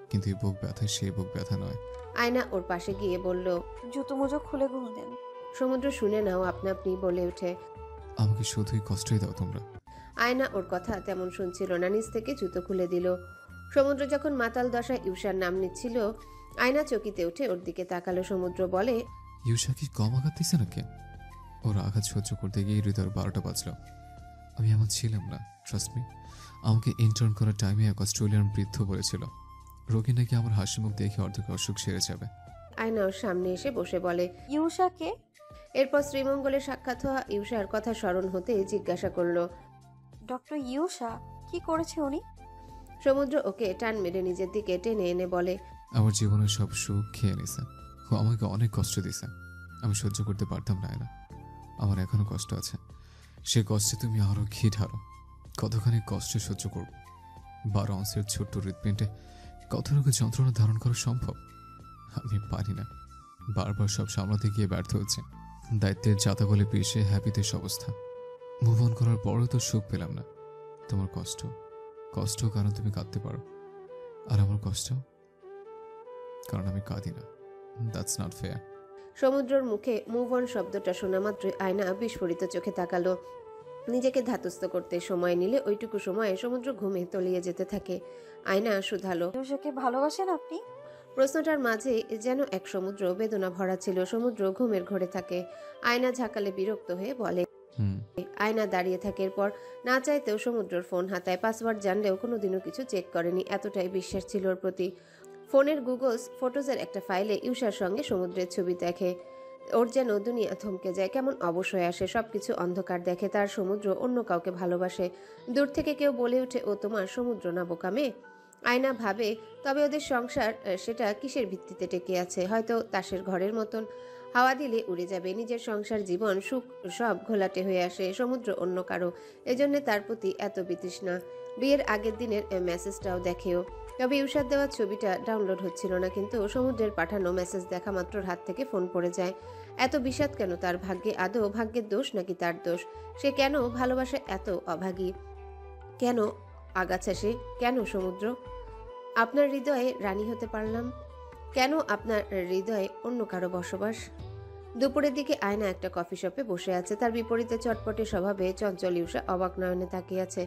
কিন্তু এই বুক ব্যথা সেই বুক ব্যথা নয়। আয়না ওর পাশে গিয়ে বলল, জুতো মুজো খুলে ঘুম দেন। সমুদ্র শুনে নাও আপনা আপনি বলে ওঠে, আমাকে শুধুই কষ্টই দাও তোমরা। আয়না ওর কথা তেমন শুনছিল না, নিচ থেকে জুতো খুলে দিল। সমুদ্র যখন মাতাল দশায় ইউষার নাম নিচ্ছিল, আয়না চকিতে উঠে ওর দিকে তাকালো। সমুদ্র বলে, ইউষা কি কম আঘাত দিছে নাকি? ওর আঘাত সহ্য করতে গিয়ে হৃদয়ের 12টা বাজলো। আমি এমন ছিলাম না, ট্রাস্ট মি। আমাকে ইন্টার্ন করার টাইমে এক অস্ট্রেলিয়ান বৃদ্ধ বলেছিল রোগী নাকি আমার হাসি মুখ দেখে অর্ধেক অসুখ সেরে যাবে। আয়না ওর সামনে এসে বসে বলে, ইউষাকে? এরপর শ্রীমঙ্গলে সাক্ষাৎ হওয়া ইউষার কথা স্মরণ হতে জিজ্ঞাসা করলো, ডক্টর ইউষা কি করেছে উনি? সমুদ্র ওকে টান মেরে নিজের দিকে টেনে এনে বলে, আমার জীবনের সব সুখ খেয়ে নিছে। ও আমাকে অনেক কষ্ট দিছে, আমি সহ্য করতে পারতাম না। আমার এখনো কষ্ট আছে, সে কষ্টে তুমি আরো ঘি ঢালো। কতখানি কষ্ট সহ্য করব? 12 অংশের ছোট্ট হৃৎপিণ্ডে কতটুকু যন্ত্রণা ধারণ করা সম্ভব? আমি পারি না। বারবার সব সামলাতে গিয়ে ব্যর্থ হচ্ছে। দায়িত্বের জাতাকলে পিষে হ্যাপিতে অবস্থা। মুভ অন করার পরেও তো সুখ পেলাম না। তোমার কষ্ট কষ্ট কারণ তুমি কাঁদতে পারো, আর আমার কষ্ট কারণ আমি কাঁদি না। That's not fair. সমুদ্রর মুখে মুভ অন শব্দটা শোনা মাত্রই আয়না বিস্ফোরিত চোখে তাকালো। নিজেকে ধাতস্থ করতে সময় নিলে ওইটুকু সময়ে সমুদ্র ঘুমে তলিয়ে যেতে থাকে। আয়না শুধালো, ইউষাকে ভালোবাসেন আপনি? প্রশ্নটার মাঝে যেন এক সমুদ্র বেদনা ভরা ছিল। সমুদ্র ঘুমের ঘোরে থাকে। আয়না ঝাঁকালে বিরক্ত হয়ে বলে, আয়না দাঁড়িয়ে থাকে। এরপর না চাইতেও সমুদ্রর ফোন হাতায়। পাসওয়ার্ড জানলেও কোনোদিনও কিছু চেক করেনি, এতটাই বিশ্বাস ছিল ওর প্রতি। ফোনের গুগলস ফটোজের একটা ফাইলে ইউষার সঙ্গে সমুদ্রের ছবি দেখে। ওর যেন দুনিয়া থমকে যায়, কেমন অবশ হয়ে আসে, সবকিছু অন্ধকার দেখে। তার সমুদ্র অন্য কাউকে ভালোবাসে। দূর থেকে কেউ বলে ওঠে, ও তোমার সমুদ্র না বোকা মেয়ে। আয়না ভাবে, তবে ওদের সংসার সেটা কিসের ভিত্তিতে টেকে আছে? হয়তো তাসের ঘরের মতন, হাওয়া দিলে উড়ে যাবে। নিজের সংসার জীবন সুখ সব ঘোলাটে হয়ে আসে। সমুদ্র অন্য কারো, এজন্য তার প্রতি এত বিতৃষ্ণা। বিয়ের আগের দিনের মেসেজটাও দেখেও, তবে ইউষার দেওয়া ছবিটা ডাউনলোড হচ্ছিল না। কিন্তু সমুদ্রের পাঠানো মেসেজ দেখা মাত্র হাত থেকে ফোন পড়ে যায়। এত বিষাদ কেন তার ভাগ্যে? আদৌ ভাগ্যের দোষ নাকি তার দোষ? সে কেন ভালোবাসে এত অভাগী? কেন আগাছা সে? কেন সমুদ্র? আপনার হৃদয়ে রানী হতে পারলাম, কেন আপনার হৃদয়ে অন্য কারো বসবাস? দুপুরের দিকে আয়না একটা কফি শপে বসে আছে। তার বিপরীতে চটপটে স্বভাবে চঞ্চল ইউষা অবাক নয়নে তাকিয়ে আছে।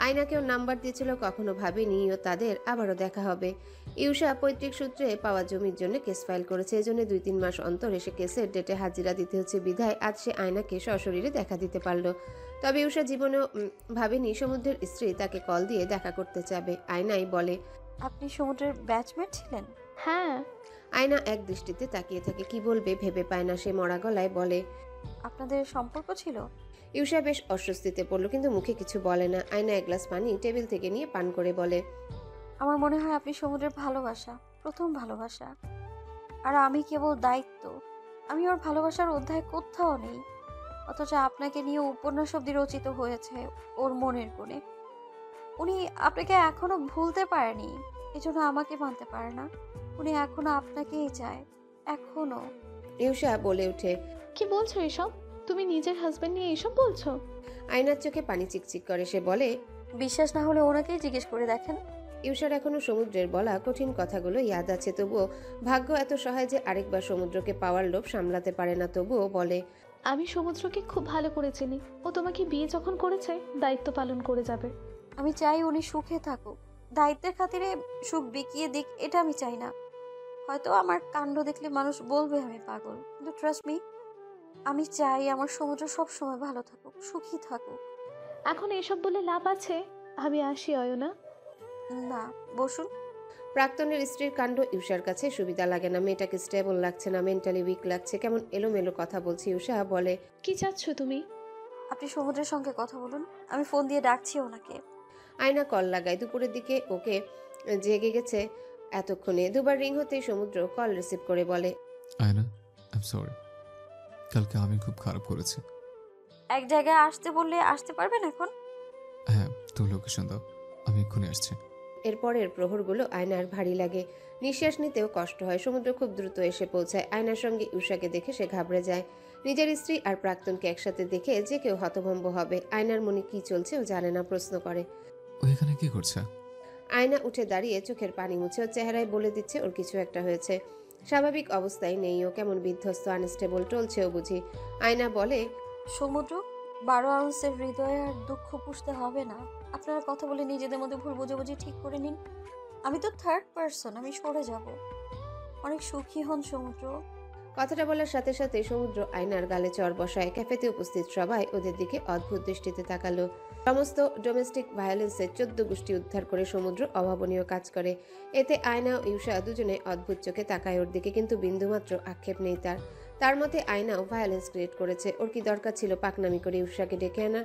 আয়নাকেও নাম্বার দিয়েছিল, কখনো ভাবেনি ও তাদের আবারও দেখা হবে। ইউষা পৈতৃক সূত্রে পাওয়া জমির জন্য কেস ফাইল করেছে। এজন্য 2-3 মাস অন্তর এসে কেসের ডেটে হাজিরা দিতে হচ্ছে। বিধায় আজ সে আয়নাকে সশরীরে দেখা দিতে পারল। তবে ইউষা জীবনেও ভাবেনি সমুদ্রের স্ত্রী তাকে কল দিয়ে দেখা করতে চাবে। আয়নাই বলে, আপনি সমুদ্রের ব্যাচমেট ছিলেন? হ্যাঁ। আয়না এক দৃষ্টিতে তাকিয়ে থাকে, কি বলবে ভেবে পায় না। সে মরা গলায় বলে, আপনাদের সম্পর্ক ছিল? ইউষা বেশ অস্বস্তিতে পড়ল, কিন্তু মুখে কিছু বলে না। আয়না এক গ্লাস পানি টেবিল থেকে নিয়ে পান করে বলে, আমার মনে হয় আপনি সমুদ্রের ভালোবাসা, প্রথম ভালোবাসা, আর আমি কেবল দায়িত্ব। আমি ওর ভালোবাসার অধ্যায় কোথাও নেই, অথচ আপনাকে নিয়ে উপন্যাস অব্দি রচিত হয়েছে ওর মনের কোণে। উনি আপনাকে এখনো ভুলতে পারেনি, এজন্য আমাকে মানতে পারে না। উনি এখনো আপনাকেই চায়, এখনো। ইউষা বলে ওঠে, কি বলছো এসব? তুমি নিজের হাজবেন্ড নিয়ে এসব বলছো? আয়নার চোখে পানি চিকচিক করে। সে বলে, বিশ্বাস না হলে ওনাকেই জিজ্ঞেস করে দেখেন। ইউষার এখনো সমুদ্রের বলা কঠিন কথাগুলো ইয়াদ আছে। তবুও ভাগ্য এত সহায় যে আরেকবার সমুদ্রকে পাওয়ার লোভ সামলাতে পারে না। তবুও বলে, আমি সমুদ্রকে খুব ভালো করে চিনি। ও তোমাকে বিয়ে যখন করেছে দায়িত্ব পালন করে যাবে। আমি চাই উনি সুখে থাকুক, দায়িত্বের খাতিরে সুখ বিকিয়ে দিক, এটা আমি চাই না। হয়তো আমার কাণ্ড দেখলে মানুষ বলবে আমি পাগল, কিন্তু ট্রাস্ট মি, আমি চাই আমার সমুদ্র সব সময় ভালো থাকুক, সুখী থাকুক। এখন এসব বলে লাভ আছে? আমি আসি অয়না। না, বসুন। প্রাক্তনের স্ত্রীর কাণ্ড ইউষার কাছে সুবিধা লাগে না। মেয়েটাকে স্টেবল লাগছে না, মেন্টালি উইক লাগছে, কেমন এলোমেলো কথা বলছে। ইউষা বলে, কি চাচ্ছ তুমি? আপনি সমুদ্রের সঙ্গে কথা বলুন, আমি ফোন দিয়ে ডাকছি ওনাকে। আয়না কল লাগায়। দুপুরের দিকে ওকে জেগে গেছে এতক্ষণে। দুবার রিং হতেই সমুদ্র কল রিসিভ করে বলে, আয়না, আই এম সরি। কালকে আমি খুব খারাপ করেছি। এক জায়গায় আসতে বললে আসতে পারবেন এখন? হ্যাঁ, তুমি লোকেশন দাও, আমি এক্ষুনি আসছি। এরপরের প্রহরগুলো আয়নার ভারী লাগে, নিঃশ্বাস নিতেও কষ্ট হয়। সমুদ্র খুব দ্রুত এসে পৌঁছায়। আয়নার সঙ্গে ইউষাকে দেখে সে ঘাবড়ে যায়। নিজের স্ত্রী আর প্রাক্তনকে একসাথে দেখে যে কেউ হতভম্ব হবে। আয়নার মনে কি চলছে ও জানে না, প্রশ্ন করে। ও এখানে কি করছে? আয়না উঠে দাঁড়িয়ে চোখের পানি মুছে ওর চেহারায় বলে দিচ্ছে ওর কিছু একটা হয়েছে। স্বাভাবিক অবস্থায় নেই ও, কেমন বিধ্বস্ত, আনস্টেবল, টলছেও বুঝি। আয়না বলে, সমুদ্র, 12 আউন্সের হৃদয়ে আর দুঃখ পুষতে হবে না। আপনারা কথা বলে নিজেদের মধ্যে ভুল বোঝাবুঝি ঠিক করে নিন। আমি তো থার্ড পারসন, আমি সরে যাব। অনেক সুখী হন সমুদ্র। কথাটা বলার সাথে সাথে সমুদ্র আয়নার গালে চড় বসায়। ক্যাফেতে উপস্থিত সবাই ওদের দিকে অদ্ভুত দৃষ্টিতে তাকালো। সমস্ত ডোমেস্টিক ভায়োলেন্সের 14 গোষ্ঠী উদ্ধার করে সমুদ্র অভাবনীয় কাজ করে। এতে আয়না ও ইউষা দুজনে অদ্ভুত চোখে তাকায় ওর দিকে, কিন্তু বিন্দুমাত্র আক্ষেপ নেই তার মতে আয়নাও ভায়োলেন্স ক্রিয়েট করেছে। ওর কি দরকার ছিল পাকনামি করে ইউষাকে ডেকে আনা?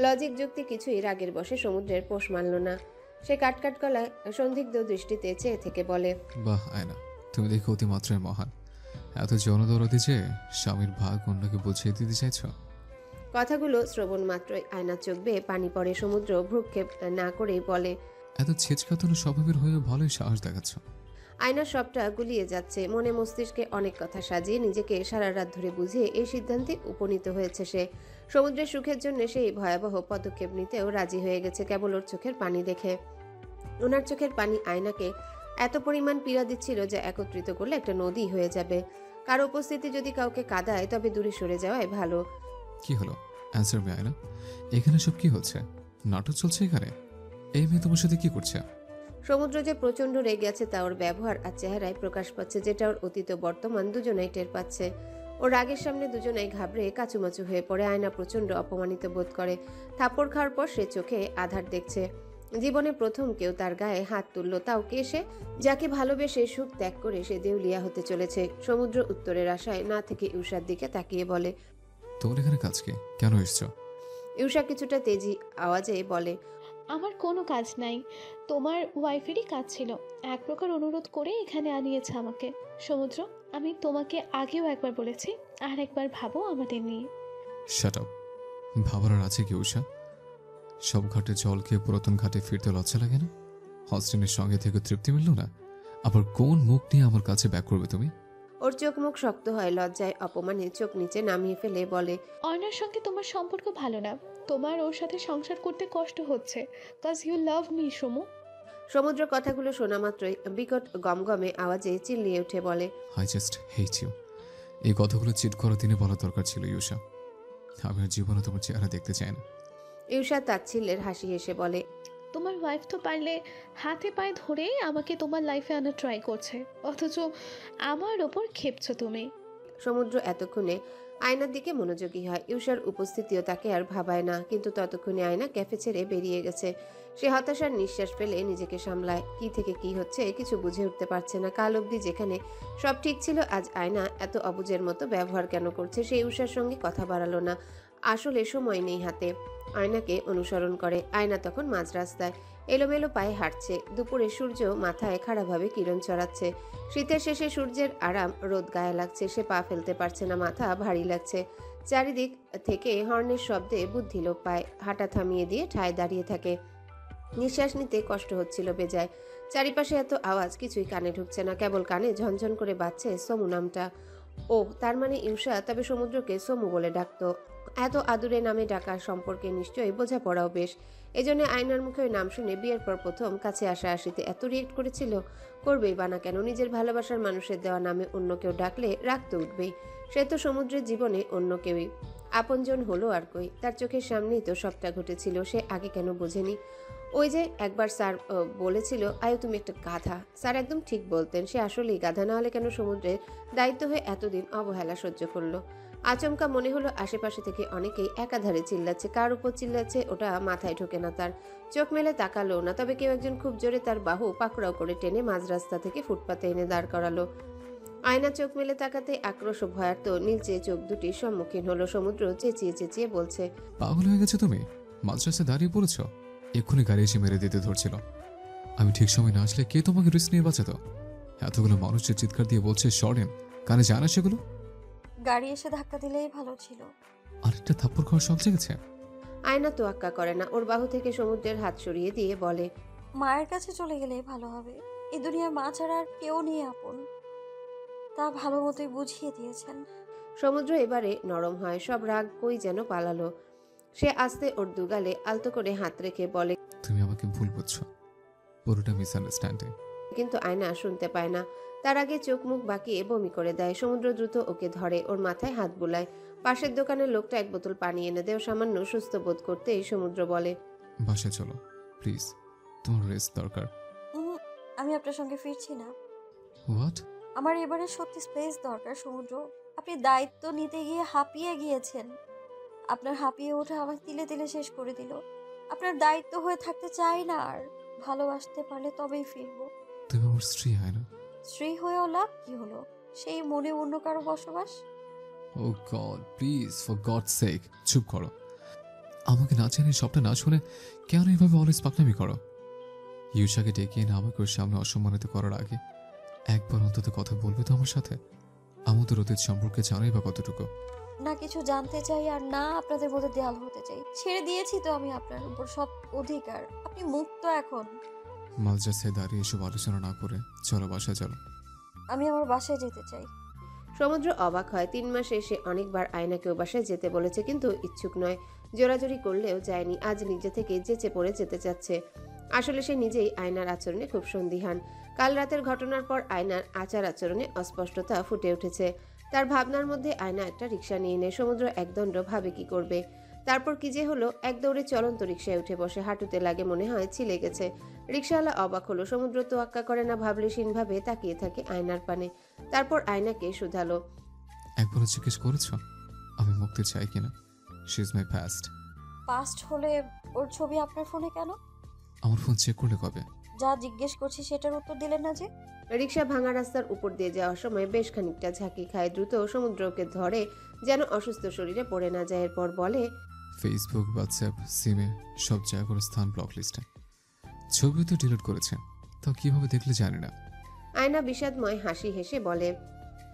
লজিক যুক্তি কিছুই রাগের বসে সমুদ্রের পোষ মানল না। সে কাটকাট গলায় সন্দিগ্ধ দৃষ্টিতে চেয়ে থেকে বলে, বাহ আয়না, তুমি দেখো অতিমাত্রায় মহান। এত জনদরদি যে স্বামীর ভাগ অন্যকে বুঝিয়ে দিতে চাইছো। কথাগুলো শ্রবণ মাত্রই আয়নার চোখ বেয়ে পানি পড়ে। সমুদ্র ভ্রুক্ষেপ না করেই বলে, এত ছেচকাতন স্বভাবের হয়ে ভালোই সাহস দেখাচ্ছ। আয়নার সবটা গুলিয়ে যাচ্ছে। মনে মস্তিষ্কে অনেক কথা সাজিয়ে নিজেকে সারা রাত ধরে বুঝিয়ে এই সিদ্ধান্তে উপনীত হয়েছে সে। সমুদ্রের সুখের জন্য সেই ভয়াবহ পদক্ষেপ নিতেও রাজি হয়ে গেছে কেবল ওর চোখের পানি দেখে। ওনার চোখের পানি আয়নাকে এত পরিমাণ পীড়া দিচ্ছিল যে একত্রিত করলে একটা নদী হয়ে যাবে। কারো উপস্থিতি যদি কাউকে কাঁদায় তবে দূরে সরে যাওয়াই ভালো। কি হলো? অ্যান্সার মি আয়না, এখানে সব কি হচ্ছে? নাটক চলছে এখানে? এই মেয়ে তোমার সাথে কি করছে? সমুদ্র যে প্রচন্ড রেগে আছে তা ওর ব্যবহার আর চেহারায় প্রকাশ পাচ্ছে, যেটা ওর অতীত বর্তমান দুজনেই টের পাচ্ছে। ওর রাগের সামনে দুজনেই ঘাবড়ে কাচুমাচু হয়ে পড়ে। আয়না প্রচন্ড অপমানিত বোধ করে। থাপ্পড় খাওয়ার পর সে চোখে আধার দেখছে। জীবনে প্রথম কেউ তার গায়ে হাত তুলল, তাও কে সে, যাকে ভালোবেসে সুখ ত্যাগ করে সে দেউলিয়া হতে চলেছে। সমুদ্র উত্তরের আশায় না থেকে ইউষার দিকে তাকিয়ে বলে, তোর এখানে কাজ কি? কেন এসছো? ইউষা কিছুটা তেজি আওয়াজে বলে, আমার কোনো কাজ নাই, তোমার ওয়াইফেরই কাজ ছিল। এক প্রকার অনুরোধ করে এখানে আনিয়েছে আমাকে। সমুদ্র, আমি তোমাকে আগেও একবার বলেছি, আর একবার ভাবো আমাদের নিয়ে। Shut up. ভাবার আর আছে কি উষা? সব ঘাটে জল খেয়ে পুরাতন ঘাটে ফিরতে লজ্জা লাগে না? হস্টেনের সঙ্গে থেকে তৃপ্তি মিলল না? আবার কোন মুখ নিয়ে আমার কাছে ব্যাক করবে তুমি? ওর চোখ মুখ শক্ত হয় লজ্জায়, অপমানে চোখ নিচে নামিয়ে ফেলে বলে, অয়নার সঙ্গে তোমার সম্পর্ক ভালো না, তোমার ওর সাথে সংসার করতে কষ্ট হচ্ছে, কজ ইউ লাভ মি সমু। সমুদ্র কথাগুলো শোনা মাত্রই বিকট গমগমে আওয়াজে চিল্লিয়ে উঠে বলে, আই জাস্ট হেট ইউ। এই কথাগুলো চিট করার দিনে বলা দরকার ছিল ইউষা। আমি আর জীবনে তোমার চেহারা দেখতে চাই না। ইউষা তাচ্ছিল্যের হাসি হেসে বলে, তোমার ওয়াইফ তো পারলে হাতে পায়ে ধরে আমাকে তোমার লাইফে আনা ট্রাই করছে, অথচ আমার ওপর ক্ষেপছো তুমি। সমুদ্র এতক্ষণে আয়নার দিকে মনোযোগী হয়। ইউষার উপস্থিতিও তাকে আর ভাবায় না, কিন্তু ততক্ষণে আয়না ক্যাফে ছেড়ে বেরিয়ে গেছে। সে হতাশার নিঃশ্বাস ফেলে নিজেকে সামলায়। কি থেকে কি হচ্ছে কিছু বুঝে উঠতে পারছে না। কাল অবধি যেখানে সব ঠিক ছিল, আজ আয়না এত অবুঝের মতো ব্যবহার কেন করছে? সে ইউষার সঙ্গে কথা বাড়ালো না, আসলে সময় নেই হাতে। আয়নাকে অনুসরণ করে। আয়না তখন মাঝ রাস্তায় এলোমেলো পায়ে হাঁটছে। দুপুরে সূর্য মাথায় খাড়াভাবে কিরণ ছড়াচ্ছে। শীতের শেষে সূর্যের আরাম রোদ গায়ে লাগছে। সে পা ফেলতে পারছে না, মাথা ভারী লাগছে। চারিদিক থেকে হর্নের শব্দে বুদ্ধি লোপ পায়। হাঁটা থামিয়ে দিয়ে ঠায় দাঁড়িয়ে থাকে। নিঃশ্বাস নিতে কষ্ট হচ্ছিল বেজায়। চারিপাশে এত আওয়াজ, কিছুই কানে ঢুকছে না, কেবল কানে ঝনঝন করে বাজছে সমু নামটা। ও তার মানে ইউষা তবে সমুদ্রকে সমু বলে ডাকতো। এত আদুরে নামে ডাকার সম্পর্কে নিশ্চয়ই বোঝাপড়াও বেশ। এজন্য আয়নার মুখে ওই নাম শুনে বিয়ের পর প্রথম কাছে আসা আসিতে এত রিয়েক্ট করেছিল। করবেই বা না কেন? নিজের ভালোবাসার মানুষের দেওয়া নামে অন্য কেউ ডাকলে রাগ তো উঠবেই। সে তো সমুদ্রের জীবনে অন্য কেউই আপনজন হলো আর কই। তার চোখের সামনেই তো সবটা ঘটেছিল। সে আগে কেন বোঝেনি? ওই যে একবার স্যার বলেছিল, আয়ু তুমি একটা গাধা। স্যার একদম ঠিক বলতেন। সে আসলেই গাধা, না হলে কেন সমুদ্রের দায়িত্ব হয়ে এতদিন অবহেলা সহ্য করলো? আচমকা মনে হলো আশেপাশে থেকে অনেকেই একাধারে চিল্লাচ্ছে। কার উপর চিল্লাচ্ছে ওটা মাথায় ঢোকে না তার। চোখ মেলে তাকালো না, তবে কেউ একজন খুব জোরে তার বাহু পাকড়াও করে টেনে মাঝ রাস্তা থেকে ফুটপাতে এনে দাঁড় করালো। আয়না চোখ মেলে তাকাতে আক্রোশ ও ভয়ার্ত নীলচে চোখ দুটির সম্মুখীন হলো। সমুদ্র চেঁচিয়ে চেঁচিয়ে বলছে, পাগল হয়ে গেছে তুমি? মাঝরাস্তায় দাঁড়িয়ে পড়েছ? এক্ষুনি গাড়ি এসে মেরে দিতে ধরছিল। আমি ঠিক সময় না আসলে কে তোমাকে রিস্ক নিয়ে বাঁচাতো? এতগুলো মানুষের চিৎকার দিয়ে বলছে সরেন, কানে জানা সেগুলো? গাড়ি এসে ধাক্কা দিলেই ভালো ছিল। আরেকটা থাপ্পড় খাওয়ার শখ জেগেছে? আয়না তোয়াক্কা করে না, ওর বাহু থেকে সমুদ্রের হাত সরিয়ে দিয়ে বলে, মায়ের কাছে চলে গেলেই ভালো হবে। এই দুনিয়ার মা ছাড়া আর কেউ নেই আপন, তা ভালো মতোই বুঝিয়ে দিয়েছেন। সমুদ্র এবারে নরম হয়, সব রাগ কই যেন পালালো। সে আস্তে ওর দুগালে আলতো করে হাত রেখে বলে, তুমি আমাকে ভুল বুঝছো, পুরোটা মিসআন্ডারস্ট্যান্ডিং। কিন্তু আয়না শুনতে পায় না। তার আগে চোখ মুখ বাঁকিয়ে বমি করে দেয়। সমুদ্র দ্রুত ওকে ধরে, ওর মাথায় হাত বুলায়। পাশের দোকানের লোকটা এক বোতল পানি এনে দেয়। সামান্য সুস্থ বোধ করতেই সমুদ্র বলে, বাসায় চলো প্লিজ, তোমার রেস্ট দরকার। আমি আপনার সঙ্গে ফিরছি না। হোয়াট? আমার এবারে সত্যি স্পেস দরকার সমুদ্র। আপনি দায়িত্ব নিতে গিয়ে হাঁপিয়ে গিয়েছেন। আপনার হাঁপিয়ে ওঠা আমাকে তিলে তিলে শেষ করে দিল। আপনার দায়িত্ব হয়ে থাকতে চাই না আর। ভালোবাসতে পারলে তবেই ফিরবো। তুমি আমার স্ত্রী হয় না? স্ত্রী হয়েও লাভ কি হলো? সেই মনে অন্য কারো বসবাস। Oh God please, for God's sake চুপ করো। আমাকে না জেনে সবটা না শুনে কেন এইভাবে অলওয়েজ পাকনামি করো? ইউসাকে ডেকে এনে আমাকে ওর সামনে অসম্মানিত করার আগে একবার অন্তত কথা বলবে তো আমার সাথে? আমাদের অতীত সম্পর্কে জানাই বা কতটুকু? না কিছু জানতে চাই আর না আপনাদের মধ্যে দেয়াল হতে চাই। ছেড়ে দিয়েছি তো আমি আপনার উপর সব অধিকার। আপনি মুক্ত এখন। মালজাসে দাঁড়িয়ে এসব আলোচনা না করে চলো বাসায় চলো। আমি আমার বাসায় যেতে চাই। সমুদ্র অবাক হয়। 3 মাসে সে অনেকবার আয়নাকেও বাসায় যেতে বলেছে, কিন্তু ইচ্ছুক নয়। জোরাজোরি করলেও যায়নি। আজ নিজে থেকে যেচে পড়ে যেতে চাচ্ছে। আসলে সে নিজেই আয়নার আচরণে খুব সন্দিহান। কাল রাতের ঘটনার পর আয়নার আচার আচরণে অস্পষ্টতা ফুটে উঠেছে। তার ভাবনার মধ্যে আয়না একটা রিক্সা নিয়ে নেয়। সমুদ্র একদণ্ড ভাবে কি করবে। তারপর কি যে হলো, এক দৌড়ে চলন্ত রিক্সায় উঠে বসে। হাঁটুতে লাগে, মনে হয় ছিলে গেছে। রিক্সাওয়ালা অবাক হলো। সমুদ্র তোয়াক্কা করে না, ভাবলেশীনভাবে তাকিয়ে থাকে আয়নার পানে। তারপর আয়নাকে শুধালো, একবারও জিজ্ঞেস করেছো আমি মুক্তি চাই কিনা? She is my past. Past হলে ওর ছবি আপনার ফোনে কেন? আমার ফোন চেক করলে কবে? যা জিজ্ঞেস করছি সেটার উত্তর দিলেন না যে। রিক্সা ভাঙা রাস্তার উপর দিয়ে যাওয়ার সময় বেশ খানিকটা ঝাঁকি খায়। দ্রুত সমুদ্রকে ধরে যেন অসুস্থ শরীরে পড়ে না যায়। এরপর বলে, ফেসবুক, হোয়াটসঅ্যাপ, সিমে সব জায়গার স্থান ব্লক লিস্টে। ছবি তো ডিলিট করেছে, তাও কিভাবে দেখলে জানি না। আয়না বিষাদময় হাসি হেসে বলে,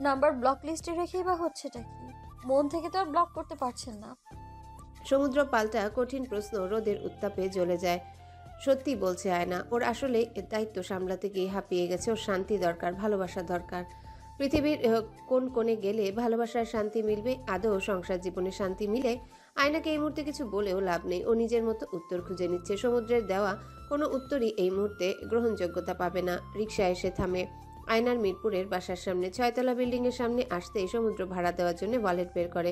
নাম্বার ব্লক লিস্টে রেখেই বা হচ্ছেটা কি? মন থেকে তো আর ব্লক করতে পারছেন না। সমুদ্র পাল্টা কঠিন প্রশ্ন রোদের উত্তাপে জ্বলে যায়। সত্যি বলছে আয়না, ওর আসলে এর দায়িত্ব সামলাতে গিয়ে হাঁপিয়ে গেছে। ওর শান্তি দরকার, ভালোবাসা দরকার। পৃথিবীর কোন কোণে গেলে ভালোবাসার শান্তি মিলবে? আদৌ সংসার জীবনে শান্তি মিলে? আয়নাকে এই মুহূর্তে কিছু বলেও লাভ নেই। ও নিজের মতো উত্তর খুঁজে নিচ্ছে। সমুদ্রের দেওয়া কোনো উত্তরই এই মুহূর্তে গ্রহণযোগ্যতা পাবে না। রিক্সা এসে থামে আয়নার মিরপুরের বাসার সামনে। 6 তলা বিল্ডিং এর সামনে আসতেই সমুদ্র ভাড়া দেওয়ার জন্য ওয়ালেট বের করে।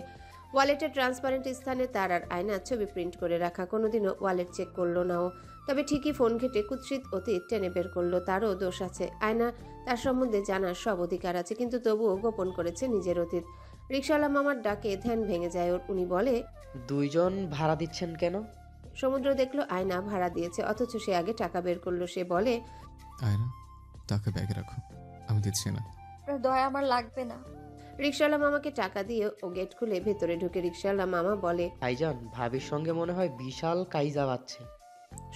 ওয়ালেটের ট্রান্সপারেন্ট স্থানে তার আর আয়নার ছবি প্রিন্ট করে রাখা। কোনোদিনও ওয়ালেট চেক করলো না ও। তবে ঠিকই ফোন ঘেটে কুৎসিত অতীত টেনে বের করলো। তারও দোষ আছে। আয়না তার সম্বন্ধে জানার সব অধিকার আছে, কিন্তু তবুও গোপন করেছে নিজের অতীত। রিকশাওয়ালা মামার ডাকে ধ্যান ভেঙে যায় ওর। উনি বলে, 2 জন ভাড়া দিচ্ছেন কেন? সমুদ্র দেখলো আয়না ভাড়া দিয়েছে, অথচ সে আগে টাকা বের করলো। সে বলে, আয়না টাকা ব্যাগে রাখো, আমি দিচ্ছি না। আপনার দয়া আমার লাগবে না। রিকশাওয়ালা মামাকে টাকা দিয়ে ও গেট খুলে ভেতরে ঢুকে। রিকশাওয়ালা মামা বলে, ভাইজান ভাবির সঙ্গে মনে হয় বিশাল কাইজা বাচ্ছে।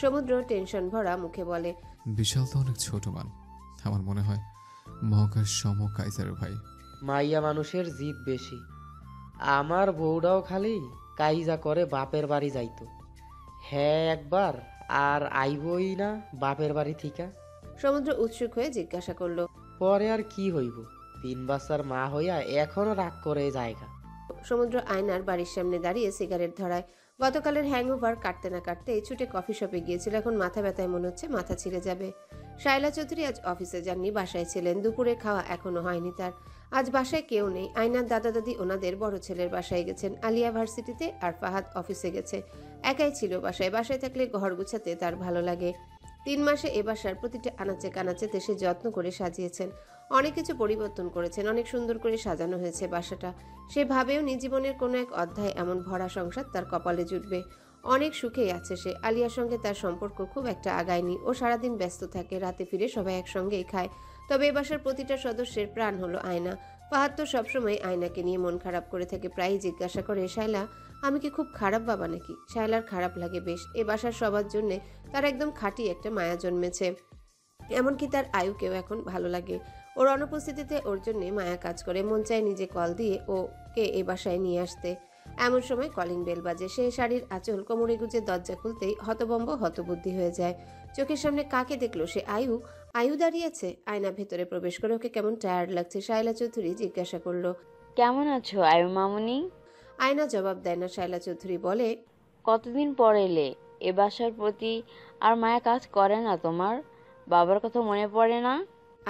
সমুদ্র টেনশন ভরা মুখে বলে, বিশাল তো অনেক ছোট মান, আমার মনে হয় মহাকাশ সম কাইজারের ভাই। মাইয়া মানুষের জিদ বেশি। আমার বউটাও খালি কাইজা করে বাপের বাড়ি যাইতো। হ্যাঁ একবার আর আইবই না বাপের বাড়ি থিকা। সমুদ্র উৎসুক হয়ে জিজ্ঞাসা করলো, পরে আর কি হইব? 3 বাচ্চার মা হইয়া এখনো রাগ করে জায়গা। সমুদ্র আয়নার বাড়ির সামনে দাঁড়িয়ে সিগারেট ধরায়। গতকালের হ্যাংওভার কাটতে না কাটতেই ছুটে কফি শপে গিয়েছিল। এখন মাথা ব্যথায় মনে হচ্ছে মাথা ছিঁড়ে যাবে। শায়লা চৌধুরী আজ অফিসে যাননি, বাসায় ছিলেন। দুপুরে খাওয়া এখনো হয়নি তার। আজ বাসায় কেউ নেই। আয়নার দাদা দাদি ওনাদের বড় ছেলের বাসায় গেছেন। আলিয়া ভার্সিটিতে, আর ফাহাদ অফিসে গেছে। একাই ছিল বাসায়। বাসায় থাকলে ঘর গুছাতে তার ভালো লাগে। 3 মাসে এ বাসার প্রতিটা আনাচে কানাচে দেশে যত্ন করে সাজিয়েছেন। অনেক কিছু পরিবর্তন করেছেন। অনেক সুন্দর করে সাজানো হয়েছে বাসাটা। সে ভাবেও নি জীবনের কোনো এক অধ্যায় এমন ভরা সংসার তার কপালে জুটবে। অনেক সুখেই আছে সে। আলিয়ার সঙ্গে তার সম্পর্ক খুব একটা আগায়নি। ও সারাদিন ব্যস্ত থাকে, রাতে ফিরে সবাই একসঙ্গেই খায়। তবে এ বাসার প্রতিটা সদস্যের প্রাণ হলো আয়না। ফাহাদ তো সবসময় আয়নাকে নিয়ে মন খারাপ করে থাকে। প্রায়ই জিজ্ঞাসা করে, শায়লা আমি কি খুব খারাপ বাবা নাকি? শায়লার খারাপ লাগে বেশ। এ বাসার সবার জন্যে তার একদম খাঁটি একটা মায়া জন্মেছে। এমনকি তার আয়ুকেও এখন ভালো লাগে। ওর অনুপস্থিতিতে ওর জন্য মায়া কাজ করে, মন চায় নিজে কল দিয়ে ওকে এ বাসায় নিয়ে আসতে। এমন সময় কলিং বেল বাজে। সে শাড়ির আঁচল কোমরে গুজে দরজা খুলতেই হতবম্ব হতবুদ্ধি হয়ে যায়। চোখের সামনে কাকে দেখলো সে? আয়ু দাঁড়িয়েছে। আয়না ভেতরে প্রবেশ করে ওকে কেমন টায়ার্ড লাগছে শায়লা চৌধুরী জিজ্ঞাসা করলো। কেমন আছো আয়ু মামুনি? আয়না জবাব দেয় না। শায়লা চৌধুরী বলে, কতদিন পর এলে? এ বাসার প্রতি আর মায়া কাজ করে না তোমার? বাবার কথা মনে পড়ে না?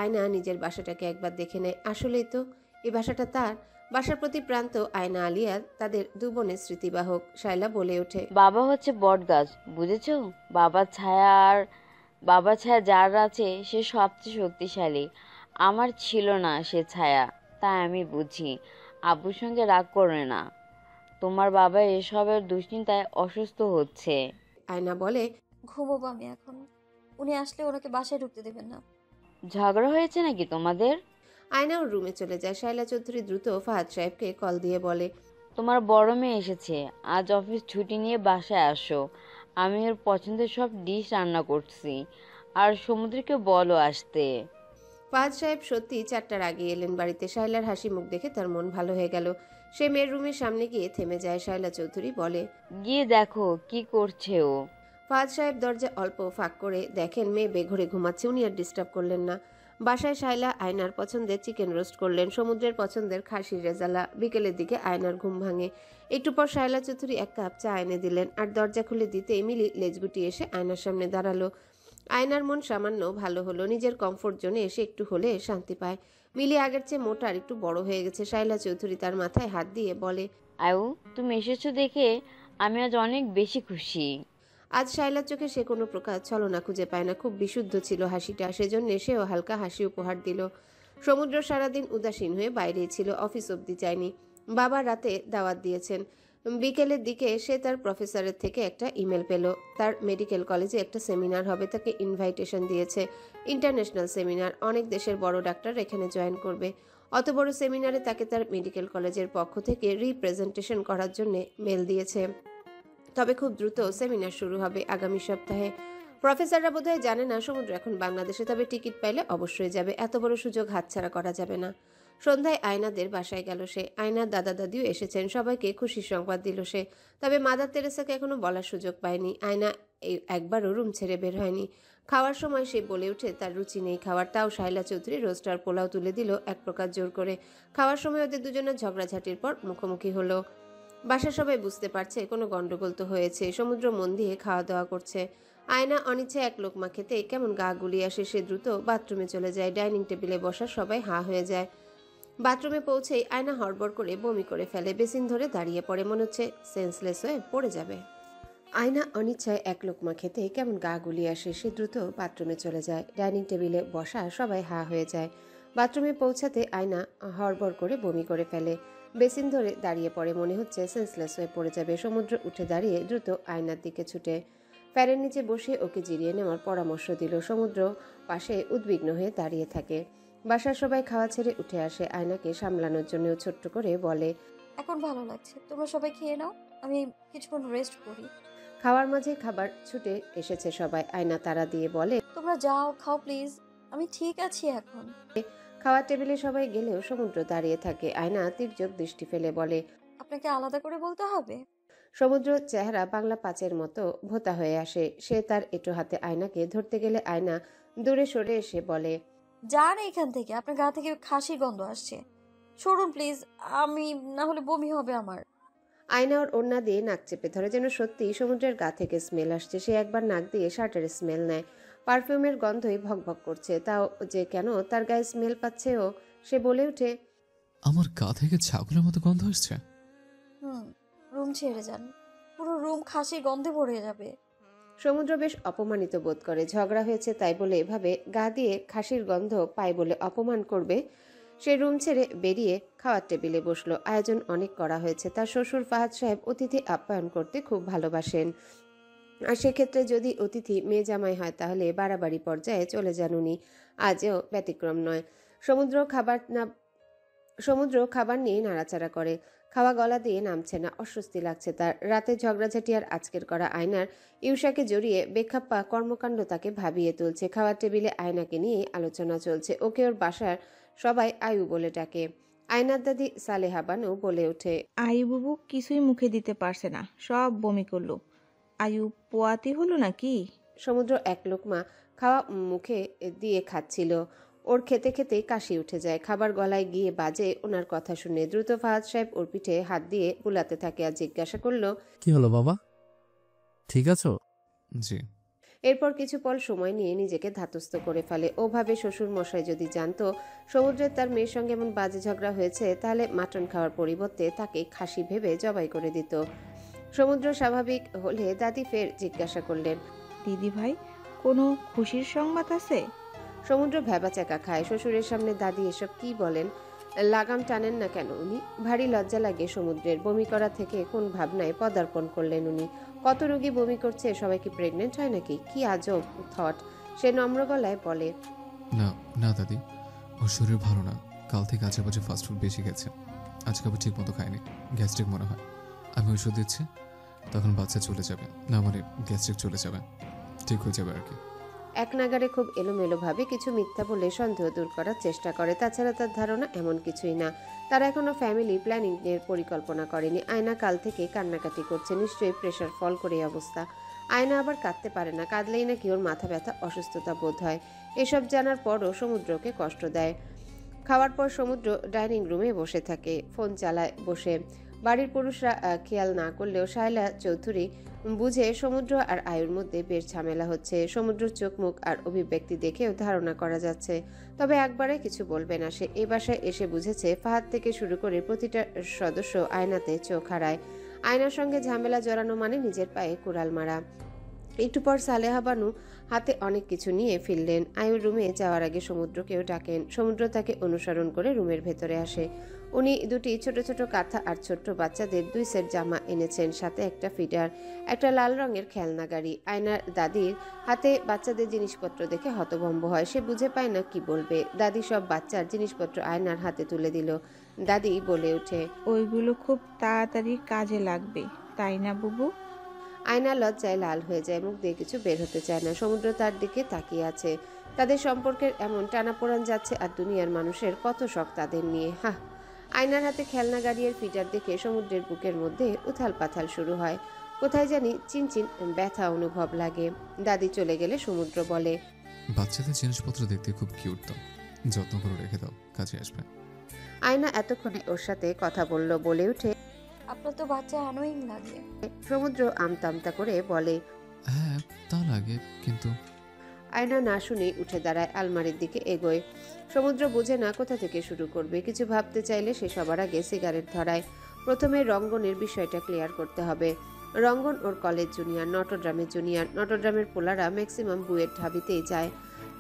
আয়না নিজের বাসাটাকে একবার দেখে নেয়। আসলেই তো এই বাসাটা তার। বাসার প্রতি প্রান্ত আয়না আলিয়া তাদের দু বোনের স্মৃতিবাহক। শায়লা বলে ওঠে, বাবা হচ্ছে বট গাছ, বুঝেছো? বাবার ছায়া যার আছে সে সবচেয়ে শক্তিশালী। আমার ছিল না সে ছায়া, তাই আমি বুঝি। আব্বুর সঙ্গে রাগ করবে না, তোমার বাবা এসবের দুশ্চিন্তায় অসুস্থ হচ্ছে। আয়না বলে, ঘুমোবো আমি এখন। উনি আসলে ওনাকে বাসায় ঢুকতে দেবেন না। ঝগড়া হয়েছে নাকি তোমাদের? আয়না ওর রুমে চলে যায়। শায়লা চৌধুরী দ্রুত ফাহাদ সাহেবকে কল দিয়ে বলে, তোমার বড় মেয়ে এসেছে, আজ অফিস ছুটি নিয়ে বাসায় আসো। আমি ওর পছন্দের সব ডিশ রান্না করছি, আর সমুদ্রকে বলো আসতে। ফাহাদ সাহেব সত্যি 4টার আগে এলেন বাড়িতে। শায়লার হাসি মুখ দেখে তার মন ভালো হয়ে গেল। সে মেয়ের রুমের সামনে গিয়ে থেমে যায়। শায়লা চৌধুরী বলে, গিয়ে দেখো কি করছে ও। ফাহাদ সাহেব দরজা অল্প ফাঁক করে দেখেন মেয়ে বেঘরে ঘুমাচ্ছে। উনি আর ডিস্টার্ব করলেন না। বাসায় শায়লা আয়নার পছন্দের চিকেন রোস্ট করলেন, সমুদ্রের পছন্দের খাসির রেজালা। বিকেলের দিকে আয়নার ঘুম ভাঙে। একটু পর শায়লা চৌধুরী 1 কাপ চা এনে দিলেন, আর দরজা খুলে দিতেই মিলি লেজ গুটিয়ে এসে আয়নার সামনে দাঁড়ালো। আয়নার মন সামান্য ভালো হলো। নিজের কমফোর্ট জোনে এসে একটু হলে শান্তি পায়। মিলি আগের চেয়ে মোটা আর একটু বড় হয়ে গেছে। শায়লা চৌধুরী তার মাথায় হাত দিয়ে বলে, আয়ু, তুমি এসেছো দেখে আমি আজ অনেক বেশি খুশি। আজ শায়লার চোখে সে কোনো প্রকার ছলনা খুঁজে পায় না। খুব বিশুদ্ধ ছিল হাসিটা, সেজন্য সেও হালকা হাসি উপহার দিল। সমুদ্র সারাদিন উদাসীন হয়ে বাইরেই ছিল, অফিস অবধি যায়নি। বাবা রাতে দাওয়াত দিয়েছেন। বিকেলের দিকে সে তার প্রফেসরের থেকে একটা ইমেল পেল। তার মেডিকেল কলেজে একটা সেমিনার হবে, তাকে ইনভাইটেশন দিয়েছে। ইন্টারন্যাশনাল সেমিনার, অনেক দেশের বড় ডাক্তার এখানে জয়েন করবে। অত বড় সেমিনারে তাকে তার মেডিকেল কলেজের পক্ষ থেকে রিপ্রেজেন্টেশন করার জন্য মেল দিয়েছে। তবে খুব দ্রুত সেমিনার শুরু হবে আগামী সপ্তাহে। প্রফেসররা বোধহয় জানে না সমুদ্র এখন বাংলাদেশে, তবে টিকিট পাইলে অবশ্যই যাবে। এত বড় সুযোগ হাতছাড়া করা যাবে না। সন্ধ্যায় আয়নাদের বাসায় গেল সে। আয়নার দাদা দাদিও এসেছেন, সবাইকে খুশির সংবাদ দিল সে। তবে মাদার তেরেসাকে এখনো বলার সুযোগ পায়নি। আয়না একবারও রুম ছেড়ে বের হয়নি। খাওয়ার সময় সে বলে ওঠে তার রুচি নেই খাওয়ার। তাও শায়লা চৌধুরী রোস্টার পোলাও তুলে দিল এক প্রকার জোর করে। খাওয়ার সময় ওদের দুজনের ঝগড়াঝাটির পর মুখোমুখি হলো। বাসার সবাই বুঝতে পারছে কোনো গন্ডগোল তো হয়েছে। সমুদ্র মন দিয়ে খাওয়া দাওয়া করছে। আয়না অনিচ্ছে এক লোকমা খেতে কেমন গা গুলিয়ে আসে। সে দ্রুত বাথরুমে চলে যায়। ডাইনিং টেবিলে বসা সবাই হা হয়ে যায়। বাথরুমে পৌঁছেই আয়না হড়বড় করে বমি করে ফেলে। বেসিন ধরে দাঁড়িয়ে পড়ে, মনে হচ্ছে সেন্সলেস হয়ে পড়ে যাবে। আয়না অনিচ্ছায় এক লোকমা খেতে কেমন গা গুলিয়ে আসে। সে দ্রুত বাথরুমে চলে যায়। ডাইনিং টেবিলে বসা সবাই হা হয়ে যায়। বাথরুমে পৌঁছাতে আয়না হড়বড় করে বমি করে ফেলে। বেসিন ধরে দাঁড়িয়ে পড়ে, মনে হচ্ছে সেন্সলেস হয়ে পড়ে যাবে। সমুদ্র উঠে দাঁড়িয়ে দ্রুত আয়নার দিকে ছুটে ফ্যানের নিচে বসে ওকে জিরিয়ে নেওয়ার পরামর্শ দিল। সমুদ্র পাশে উদ্বিগ্ন হয়ে দাঁড়িয়ে থাকে। বাসার সবাই খাওয়া ছেড়ে উঠে আসে। আয়নাকে সামলানোর জন্য ছোট্ট করে বলে, এখন ভালো লাগছে, তোমরা সবাই খেয়ে নাও, আমি কিছুক্ষণ রেস্ট করি। খাওয়ার মাঝে খাবার ছুটে এসেছে সবাই। আয়না তাড়া দিয়ে বলে, তোমরা যাও, খাও প্লিজ, আমি ঠিক আছি এখন। খাওয়ার টেবিলে সবাই গেলেও সমুদ্র দাঁড়িয়ে থাকে। আয়না তির্যক দৃষ্টি ফেলে বলে, আপনাকে আলাদা করে বলতে হবে? সমুদ্র চেহারা বাংলা পাঁচের মতো ভোতা হয়ে আসে। সে তার এঁটো হাতে আয়নাকে ধরতে গেলে আয়না দূরে সরে এসে বলে, যান এখান থেকে, আপনার গা থেকে খাসির গন্ধ আসছে, সরুন প্লিজ, আমি না হলে বমি হবে আমার। আয়না ওর ওড়না দিয়ে নাক চেপে ধরে, যেন সত্যি সমুদ্রের গা থেকে স্মেল আসছে। সে একবার নাক দিয়ে শার্টের স্মেল নেয়। পারফিউমের গন্ধই ভকভক করছে। তাও যে কেন তার গায়ে স্মেল পাচ্ছে ও। সে বলে ওঠে, আমার গা থেকে ছাগলের মতো গন্ধ আসছে। রুম ছেড়ে যান, পুরো রুম খাসির গন্ধে ভরে যাবে। সমুদ্র বেশ অপমানিত বোধ করে। ঝগড়া হয়েছে তাই বলে এভাবে গা দিয়ে খাসির গন্ধ পায় বলে অপমান করবে। সে রুম ছেড়ে বেরিয়ে খাওয়ার টেবিলে বসলো। আয়োজন অনেক করা হয়েছে। তার শ্বশুর ফাহাদ সাহেব অতিথি আপ্যায়ন করতে খুব ভালোবাসেন। আর সেক্ষেত্রে যদি অতিথি মেয়ে জামাই হয় তাহলে বাড়াবাড়ি পর্যায়ে চলে যান উনি। আজও ব্যতিক্রম নয়। সমুদ্র খাবার নিয়ে নাড়াচাড়া করে। খাওয়া গলা দিয়ে নামছে না, অস্বস্তি লাগছে তার। রাতে ঝগড়াঝাটি আর আজকের করা আয়নার ইউষাকে জড়িয়ে বেখাপ্পা কর্মকাণ্ড তাকে ভাবিয়ে তুলছে। খাওয়ার টেবিলে আয়নাকে নিয়ে আলোচনা চলছে। ওকে ওর বাসার সবাই আয়ু বলে ডাকে। আয়নার দাদি সালেহা বানু বলে ওঠে, আয়ু বাবু কিছুই মুখে দিতে পারছে না, সব বমি করলো। আয়ু পোয়াতি হলো নাকি? সমুদ্র এক লোকমা খাওয়া মুখে দিয়ে খাচ্ছিল। ওর খেতে খেতেই কাশি উঠে যায়। খাবার গলায় গিয়ে বাজে ওনার কথা শুনে। দ্রুত ফাহাদ সাহেব ওর পিঠে হাত দিয়ে বুলাতে থাকে আর জিজ্ঞাসা করলো, কি হলো বাবা, ঠিক আছো? জি। এরপর কিছু পল সময় নিয়ে নিজেকে ধাতস্থ করে ফেলে। ও ভাবে শ্বশুর মশাই যদি জানতো সমুদ্রের তার মেয়ের সঙ্গে এমন বাজে ঝগড়া হয়েছে, তাহলে মাটন খাওয়ার পরিবর্তে তাকে খাসি ভেবে জবাই করে দিত। সমুদ্র স্বাভাবিক হলে দাদি ফের জিজ্ঞাসা করলেন, দিদি ভাই, কোনো খুশির সংবাদ আছে? সমুদ্র ভ্যাবাচাকা খায়। শ্বশুরের সামনে দাদি এসব কি বলেন? লাগাম টানেন না কেন উনি? ভারী লজ্জা লাগে সমুদ্রের। বমি করা থেকে কোন ভাবনায় পদার্পণ করলেন উনি? কত রোগী বমি করছে, সবাই কি প্রেগনেন্ট হয় নাকি? কি আজব থট। সে নম্র গলায় বলে, না না দাদি, ওর শরীর ভালো না। কাল থেকে আজেবাজে ফাস্টফুড বেশি গেছে, আজকে আবার ঠিক মতো খায়নি। গ্যাস্ট্রিক মনে হয়। আমি ওষুধ দিচ্ছি, তখন বাচ্চা চলে যাবে, না মানে গ্যাস্ট্রিক চলে যাবে, ঠিক হয়ে যাবে আর কি। এক নাগারে খুব এলোমেলোভাবে কিছু মিথ্যা বলে সন্দেহ দূর করার চেষ্টা করে। তাছাড়া তার ধারণা এমন কিছুই না। তারা এখনো ফ্যামিলি প্ল্যানিং এর পরিকল্পনা করেনি। আয়না কাল থেকে কান্নাকাটি করছে, নিশ্চয়ই প্রেশার ফল করে এই অবস্থা। আয়না আবার কাঁদতে পারে না, কাঁদলেই নাকি ওর মাথা ব্যথা, অসুস্থতা বোধ হয়। এসব জানার পরও সমুদ্রকে কষ্ট দেয়। খাওয়ার পর সমুদ্র ডাইনিং রুমে বসে থাকে, ফোন চালায় বসে। বাড়ির পুরুষরা খেয়াল না করলেও শায়লা চৌধুরী বুঝে সমুদ্র আর আয়ুর মধ্যে বেশ ঝামেলা হচ্ছে। সমুদ্রের চোখ মুখ আর অভিব্যক্তি দেখেও ধারণা করা যাচ্ছে। তবে একবারে কিছু বলবে না সে। এ বাসায় এসে বুঝেছে ফাহাদ থেকে শুরু করে প্রতিটা সদস্য আয়নাতে চোখ হারায়। আয়নার সঙ্গে ঝামেলা জড়ানো মানে নিজের পায়ে কুড়াল মারা। একটু পর সালেহা বানু হাতে অনেক কিছু নিয়ে ফিরলেন। আয়ুর রুমে যাওয়ার আগে সমুদ্রকেও ডাকেন। সমুদ্র তাকে অনুসরণ করে রুমের ভেতরে আসে। উনি দুটি ছোট ছোট কাঁথা আর ছোট্ট বাচ্চাদের 2 সেট জামা এনেছেন, সাথে একটা ফিডার, একটা লাল রঙের খেলনা গাড়ি। আয়নার দাদির হাতে বাচ্চাদের জিনিসপত্র দেখে হতভম্ব হয়। সে বুঝে পায় না কি বলবে। দাদি সব বাচ্চার জিনিসপত্র আয়নার হাতে তুলে দিল। দাদি বলে ওঠে, ওইগুলো খুব তাড়াতাড়ি কাজে লাগবে, তাই না বুবু? আয়না লজ্জায় লাল হয়ে যায়, মুখ দিয়ে কিছু বের হতে চায় না। সমুদ্র তার দিকে তাকিয়ে আছে। তাদের সম্পর্কের এমন টানাপোড়ান যাচ্ছে, আর দুনিয়ার মানুষের কত শখ তাদের নিয়ে। হা! আয়নার হাতে খেলনা গাড়ির ফিডার দেখে সমুদ্রের বুকের মধ্যে উথাল পাথাল শুরু হয়। কোথায় জানি চিনচিন ব্যথা অনুভব লাগে। দাদি চলে গেলে সমুদ্র বলে, বাচ্চাদের জিনিসপত্র দেখতে খুব কিউট, তো যত্ন করে রেখে দাও, কাজে আসবে। আয়না এতক্ষণে ওর সাথে কথা বলল। বলে উঠে, আপনার তো বাচ্চা অ্যানোয়িং লাগে। সমুদ্র আমতা আমতা করে বলে, হ্যাঁ তা লাগে, কিন্তু আয়না না শুনে উঠে দাঁড়ায়, আলমারির দিকে এগোয়। সমুদ্র বুঝে না কোথা থেকে শুরু করবে। কিছু ভাবতে চাইলে সে সবার আগে সিগারেট ধরায়। প্রথমে রঙ্গনের বিষয়টা ক্লিয়ার করতে হবে। রঙ্গন ওর কলেজ জুনিয়র, নটরডামের জুনিয়র। নটরডামের পোলারা ম্যাক্সিমাম বুয়ের ঢাবিতেই যায়।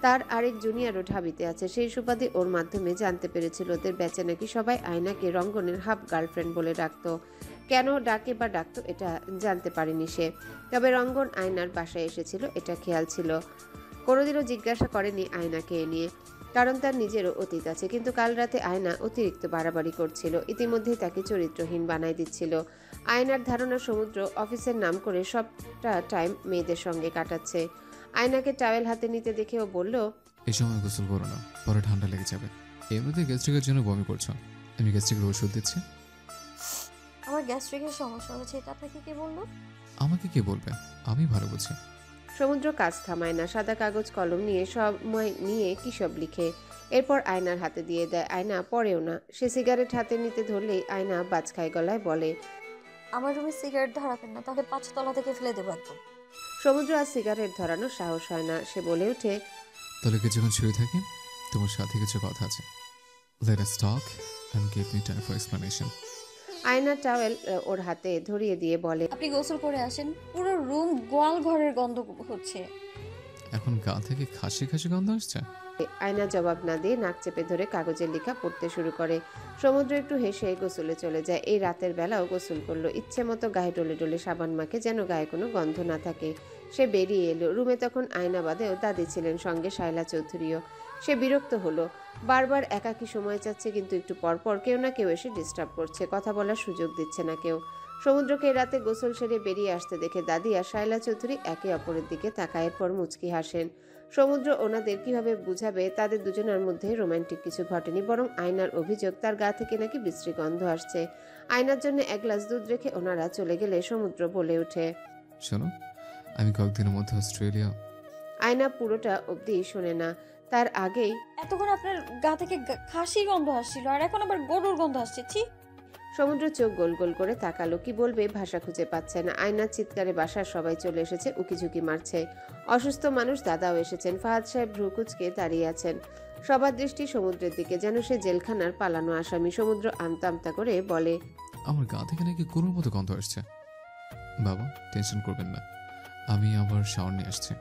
তার আরেক জুনিয়রও ঢাবিতে আছে। সেই সুবাদে ওর মাধ্যমে জানতে পেরেছিল ওদের ব্যাচে নাকি সবাই আয়নাকে রঙ্গনের হাফ গার্লফ্রেন্ড বলে ডাকতো। কেন ডাকে বা ডাকতো এটা জানতে পারেনি সে। তবে রঙ্গন আয়নার বাসায় এসেছিল এটা খেয়াল ছিল। কোনোদিনও জিজ্ঞাসা করেনি আয়নাকে এ নিয়ে, কারণ তার নিজেরও অতীত আছে। কিন্তু কাল রাতে আয়না অতিরিক্ত বাড়াবাড়ি করছিল, ইতিমধ্যেই তাকে চরিত্রহীন বানাই দিচ্ছিল। আয়নার ধারণা সমুদ্র অফিসের নাম করে সবটা টাইম মেয়েদের সঙ্গে কাটাচ্ছে। আয়নাকে টাওয়েল হাতে নিতে দেখেও বলল, এই সময় গোসল করো না, পরে ঠান্ডা লেগে যাবে। এমনিতে গ্যাস্ট্রিকের জন্য বমি করছো, আমি গ্যাস্ট্রিকের ওষুধ দিচ্ছি। আমার গ্যাস্ট্রিকের সমস্যা হচ্ছে, এটা আপনাকে কে বললো? আমাকে কে বলবে, আমি ভালো বুঝি। সমুদ্র কাজ থামায় না, সাদা কাগজ কলম নিয়ে সময় নিয়ে কি সব লিখে। এরপর আয়নার হাতে দিয়ে দেয়। আয়না পড়েও না। সে সিগারেট হাতে নিতে ধরলেই আয়না বাজখাই গলায় বলে, আমার রুমে সিগারেট ধরাবেন না, তাহলে 5 তলা থেকে ফেলে দেবো একদম। সমুদ্র আর সিগারেট ধরানোর সাহস হয় না। সে বলে ওঠে, তাহলে কিছুক্ষণ শুয়ে থাকি, তোমার সাথে কিছু কথা আছে। Let us talk and give me time for explanation. আয়না টাওয়েল ওর হাতে ধরিয়ে দিয়ে বলে, আপনি গোসল করে আসেন, পুরো রুম গোয়াল ঘরের গন্ধ হচ্ছে। এখন গা থেকে খাসি খাসি গন্ধ আসছে। আয়না জবাব না দিয়ে নাক চেপে ধরে কাগজের লেখা পড়তে শুরু করে। সমুদ্র একটু হেসে গোসলে চলে যায়। এই রাতের বেলাও গোসল করলো। ইচ্ছে মতো গায়ে ডলে ডলে সাবান মাখে, যেন গায়ে কোনো গন্ধ না থাকে। সে বেরিয়ে এলো। রুমে তখন আয়না বাদেও দাদি ছিলেন, সঙ্গে শায়লা চৌধুরীও। সে বিরক্ত হলো। বারবার একাকী সময় চাচ্ছে, কিন্তু একটু পরপর কেউ না কেউ এসে ডিস্টার্ব করছে। কথা বলার সুযোগ দিচ্ছে না কেউ। সমুদ্রকে রাতে গোসল সেরে বেরিয়ে আসতে দেখে দাদি আর শায়লা চৌধুরী একে অপরের দিকে তাকায়, পর মুচকি হাসেন। সমুদ্র ওনাদের কিভাবে বুঝাবে তাদের দুজনের মধ্যে রোমান্টিক কিছু ঘটেনি, বরং আয়নার অভিযোগ তার গা থেকে নাকি বিশ্রী গন্ধ আসছে। আয়নার জন্য এক গ্লাস দুধ রেখে ওনারা চলে গেলে সমুদ্র বলে ওঠে, শোনো, আমি কয়েকদিনের মধ্যে অস্ট্রেলিয়া। আয়না পুরোটা অবধি শোনে না, তার আগেই এতক্ষণ আপনার গা থেকে খাসি গন্ধ আসছিল, আর এখন আবার গরুর গন্ধ আসছে। ছি! সমুদ্র চোখ গোল গোল করে তাকালো, কি বলবে ভাষা খুঁজে পাচ্ছে না। আয়নার চিৎকারে বাসার সবাই চলে এসেছে, উকিঝুঁকি মারছে। অসুস্থ মানুষ দাদাও এসেছেন। ফাহাদ সাহেব ভ্রুকুচকে দাঁড়িয়ে আছেন। সবার দৃষ্টি সমুদ্রের দিকে, যেন সে জেলখানার পালানো আসামি। সমুদ্র আমতা আমতা করে বলে, আমার গা থেকে নাকি গরুর মতো গন্ধ আসছে। বাবা, টেনশন করবেন না, আমি আবার শাওয়ার নিয়ে আসছি।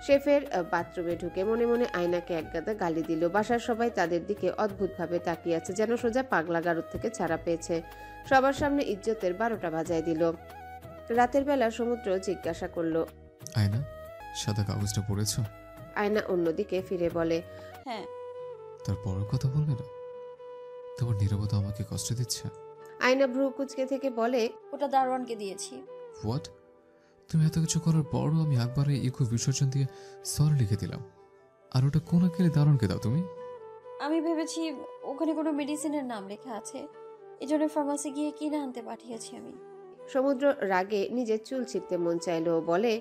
শেফের বাথরুমে ঢুকে মনে মনে আয়নাকে একগাদা গালি দিল। বাসার সবাই তাদের দিকে অদ্ভুতভাবে তাকিয়ে আছে, যেন সোজা পাগলা গারদ থেকে ছাড়া পেয়েছে। সবার সামনে ইজ্জতের 12টা বাজায় দিল। রাতের বেলা সমুদ্র জিজ্ঞাসা করলো, আয়না, সাদা কাগজটা পড়েছ? আয়না অন্যদিকে ফিরে বলে, হ্যাঁ। তারপরও কথা বলবে না? তোমার নীরবতা আমাকে কষ্ট দিচ্ছে। আয়না ভ্রু কুচকে থেকে বলে, ওটা দারোয়ানকে দিয়েছি। হোয়াট? তুমি এত কিছু করার পরও আমি একবারে ইকো বিসর্জন দিয়ে সরি লিখে দিলাম, আর ওটা কোন আঁকেলে দারুণকে দাও তুমি? আমি ভেবেছি ওখানে কোনো মেডিসিনের নাম লেখা আছে, এজন্য ফার্মাসি গিয়ে কিনে আনতে পাঠিয়েছি আমি। সমুদ্র রাগে নিজের চুল ছিঁড়তে মন চাইলো, বলে,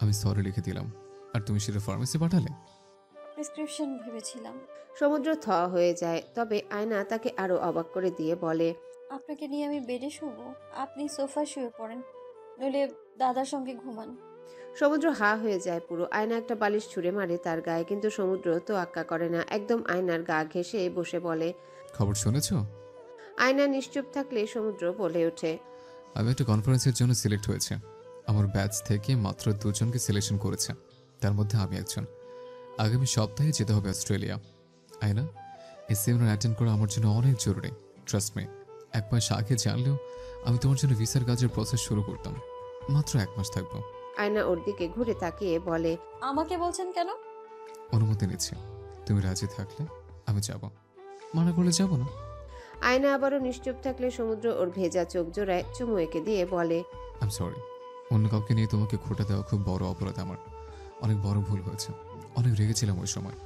আমি সরি লিখে দিলাম আর তুমি সেটা ফার্মেসি পাঠালে? প্রেসক্রিপশন ভেবেছিলাম। সমুদ্র থ হয়ে যায়, তবে আয়না তাকে আরো অবাক করে দিয়ে বলে, আপনাকে নিয়ে আমি বেডে শুবো, আপনি সোফায় শুয়ে পড়েন, নইলে দাদার সঙ্গে ঘুমান। সমুদ্র হা হয়ে যায় পুরো। আয়না একটা বালিশ ছুঁড়ে মারে তার গায়ে, কিন্তু সমুদ্র তো আক্কা করে না, একদম আয়নার গা ঘেঁষে বসে বলে। খবর শুনেছো? আয়না নিশ্চুপ থাকলে সমুদ্র বলে ওঠে, আমি একটা কনফারেন্সের জন্য সিলেক্ট হয়েছে। আমার ব্যাচ থেকে মাত্র 2 জনকে সিলেকশন করেছে, তার মধ্যে আমি একজন। আগামী সপ্তাহে যেতে হবে অস্ট্রেলিয়া। আয়না, এই সেমিনার অ্যাটেন্ড করা আমার জন্য অনেক জরুরি। ট্রাস্ট মি, 1 মাস আগে জানলেও আমি তোমার জন্য ভিসার কাজের প্রসেস শুরু করতাম। মাত্র 1 মাস থাকবো। আয়না ওর দিকে ঘুরে তাকিয়ে বলে, আমাকে বলছেন কেন? অনুমতি নিচ্ছি, তুমি রাজি থাকলে আমি যাব, মানা করলে যাব না। আয়না আবারও নিশ্চুপ থাকলে সমুদ্র ওর ভেজা চোখ জোড়ায় চুমু এঁকে দিয়ে বলে, আই এম সরি, অন্য কাউকে নিয়ে তোমাকে খোটা দেওয়া খুব বড় অপরাধ আমার। অনেক বড় ভুল হয়েছে, অনেক রেগেছিলাম ওই সময়।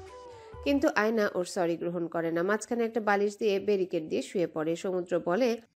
কিন্তু আয়না ওর সরি গ্রহণ করে না। মাঝখানে একটা বালিশ দিয়ে ব্যারিকেড দিয়ে শুয়ে পড়ে। সমুদ্র বলে,